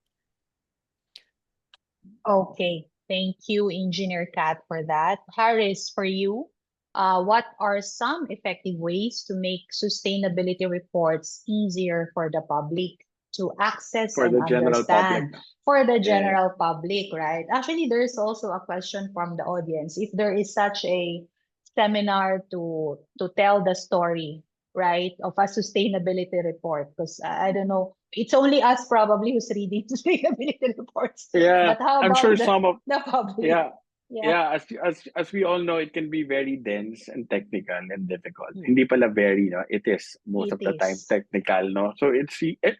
Okay, thank you, Engineer Kat, for that. Harris, for you, what are some effective ways to make sustainability reports easier for the public to access For and the general public. understand? For the Yeah. general public, right? Actually, there's also a question from the audience. If there is such a seminar to tell the story, right, of a sustainability report, because I don't know, it's only us probably who's reading sustainability reports. Yeah, But how I'm about sure some of the public? yeah, Yeah. yeah, as we all know, it can be very dense and technical and difficult. Mm. Hindi pala very, no? It is most It of the time is. technical, no? So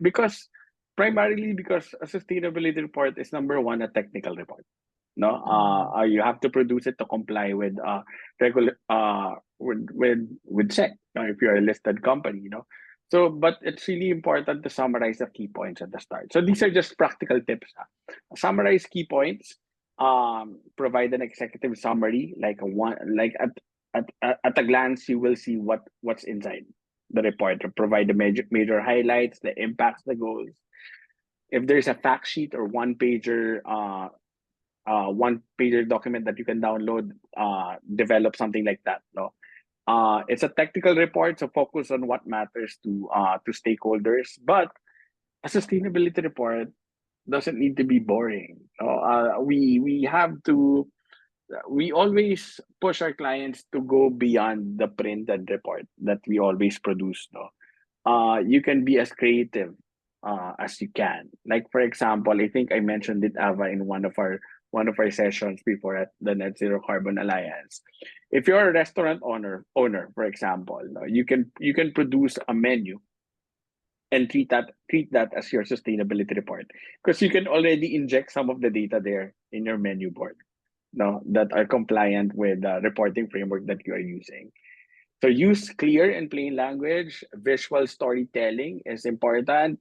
because primarily because a sustainability report is number one a technical report, no? You have to produce it to comply with regular with SEC, if you're a listed company, you know. So, but it's really important to summarize the key points at the start. So these are just practical tips. Summarize key points, provide an executive summary, like a one, like at a glance, you will see what's inside the report. Provide the major highlights, the impacts, the goals. If there's a fact sheet or one pager document that you can download, develop something like that. No, it's a technical report, so focus on what matters to stakeholders. But a sustainability report doesn't need to be boring. We have to. We always push our clients to go beyond the printed report that we always produce. No, you can be as creative as you can. Like for example, I think I mentioned it, Ava, in one of our sessions before at the Net Zero Carbon Alliance. If you're a restaurant owner, for example, no, you can produce a menu and treat that as your sustainability report, because you can already inject some of the data there in your menu board, no, that are compliant with the reporting framework that you are using. So use clear and plain language. Visual storytelling is important,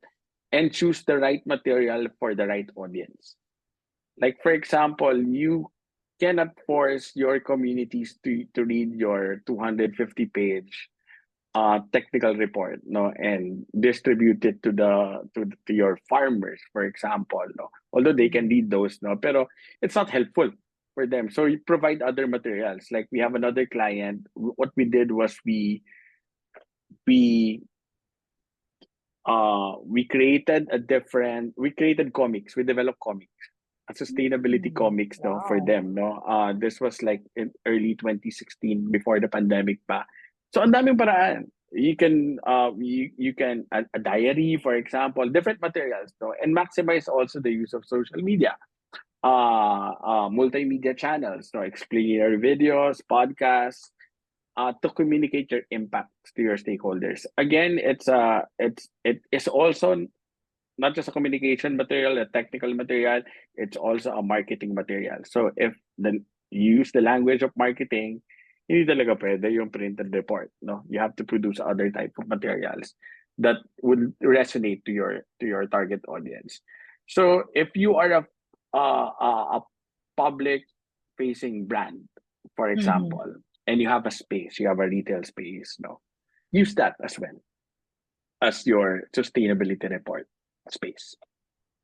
and choose the right material for the right audience. Like for example, you cannot force your communities to read your 250-page technical report, no, and distribute it to your farmers, for example, no. Although they can read those, no, pero it's not helpful for them. So you provide other materials. Like we have another client. What we did was we we created comics. We developed comics, a sustainability comics, no, for Wow. them, no. This was like in early 2016, before the pandemic pa. So ang daming paraan. You can a diary, for example, different materials, no, and maximize also the use of social media, multimedia channels, no, explainer videos, podcasts, to communicate your impacts to your stakeholders. Again, it is also not just a communication material, a technical material, it's also a marketing material. So if you use the language of marketing, hindi talaga pwede yung printed report. No, you have to produce other type of materials that would resonate to your target audience. So if you are a public facing brand, for example, and you have a space, you have a retail space, no, use that as well as your sustainability report space,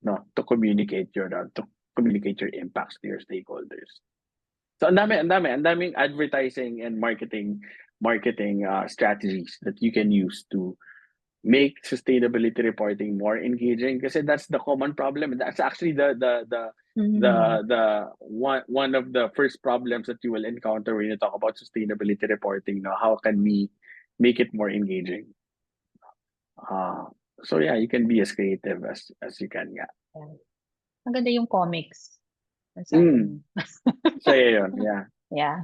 no, to communicate your impacts to your stakeholders. So ang daming advertising and marketing strategies that you can use to make sustainability reporting more engaging, because that's the common problem. That's actually the one of the first problems that you will encounter when you talk about sustainability reporting. No, how can we make it more engaging? So yeah, you can be as creative as you can. Yeah. Ang ganda yung comics. Ang sabi mo. So yeah, yeah. Yeah.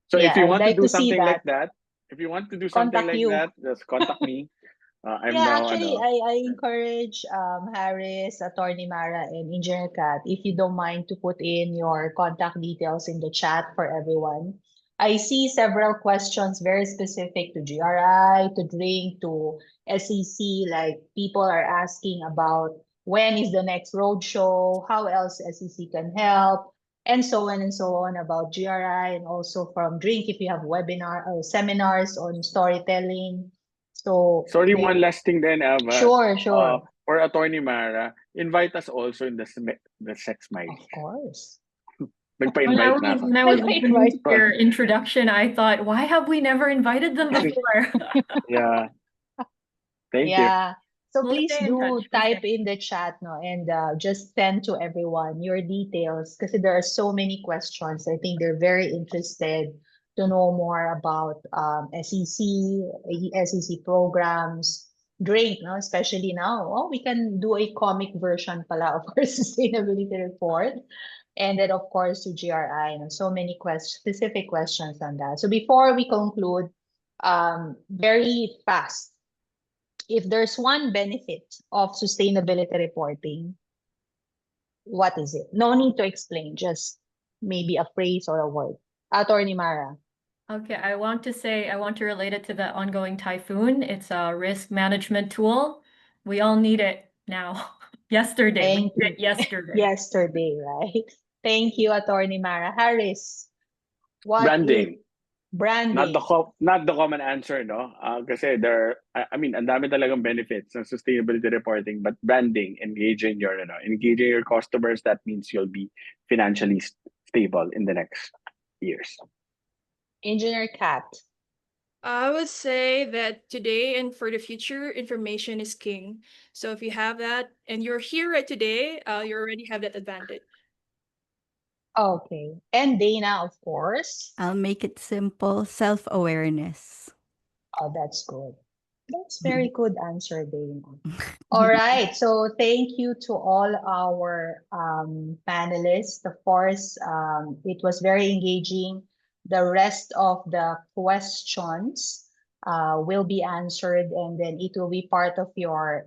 So if Yeah, you I'd want to like do to see something like that. that, if you want to do something Contact like you. that, just contact me. I'm Yeah, now actually, ano. I encourage Harris, Attorney Mara, and Engineer Kat, if you don't mind to put in your contact details in the chat for everyone. I see several questions very specific to GRI, to drink, to SEC, like people are asking about when is the next roadshow, how else SEC can help, and so on and so on about GRI, and also from drink if you have webinar or seminars on storytelling. So Sorry, one last thing then, Ava. sure. For Attorney Mara, invite us also in the sex mic. Of course. Nagpa-invite na ako. When I was Right, listening right. to your introduction, I thought, why have we never invited them before? Yeah. Thank you. Yeah. So We'll please stay in touch. do We'll type stay. in the chat, no, and just send to everyone your details because there are so many questions. I think they're very interested to know more about SEC, SEC programs, drink, no, especially now. Oh, we can do a comic version pala of our sustainability report. And then, of course, to GRI, you know, so many specific questions on that. So before we conclude, very fast, if there's one benefit of sustainability reporting, what is it? No need to explain, just maybe a phrase or a word. Attorney Mara. Okay, I want to relate it to the ongoing typhoon. It's a risk management tool. We all need it now. Yesterday. We Thank did you. it yesterday. Yesterday, right? Thank you, Attorney Mara. Harris, what is Branding. branding? Not the common answer, no? Kasi I mean, ang dami talagang benefits ng sustainability reporting, but branding, engaging your customers, that means you'll be financially stable in the next years. Engineer Kat. I would say that today and for the future, information is king. So if you have that and you're here right today, you already have that advantage. Okay. And Dana, of course. I'll make it simple. Self-awareness. Oh, that's good. That's very good answer, Dana. All right. So thank you to all our panelists. Of course, it was very engaging. The rest of the questions will be answered, and then it will be part of your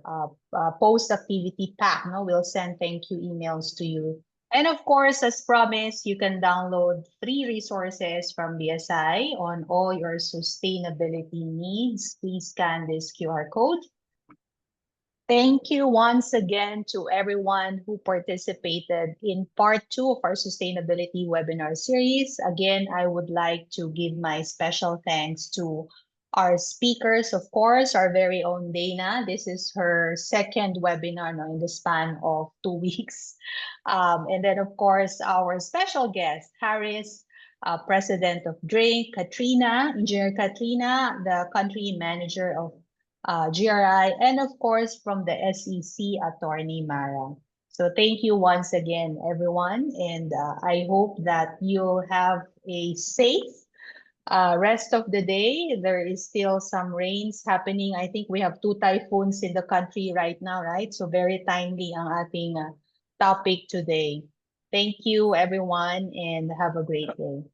post-activity pack. No, we'll send thank you emails to you. And of course, as promised, you can download free resources from BSI on all your sustainability needs. Please scan this QR code. Thank you once again to everyone who participated in part 2 of our sustainability webinar series. Again, I would like to give my special thanks to our speakers, of course, our very own Dana. This is her second webinar in the span of 2 weeks. And then, of course, our special guest, Harris, President of Drink, Katreena, Engineer Katreena, the Country Manager of GRI, and of course from the SEC, Attorney Mara. So thank you once again, everyone, and I hope that you'll have a safe rest of the day. There is still some rains happening. I think we have 2 typhoons in the country right now, right? So very timely ang ating topic today. Thank you, everyone, and have a great day.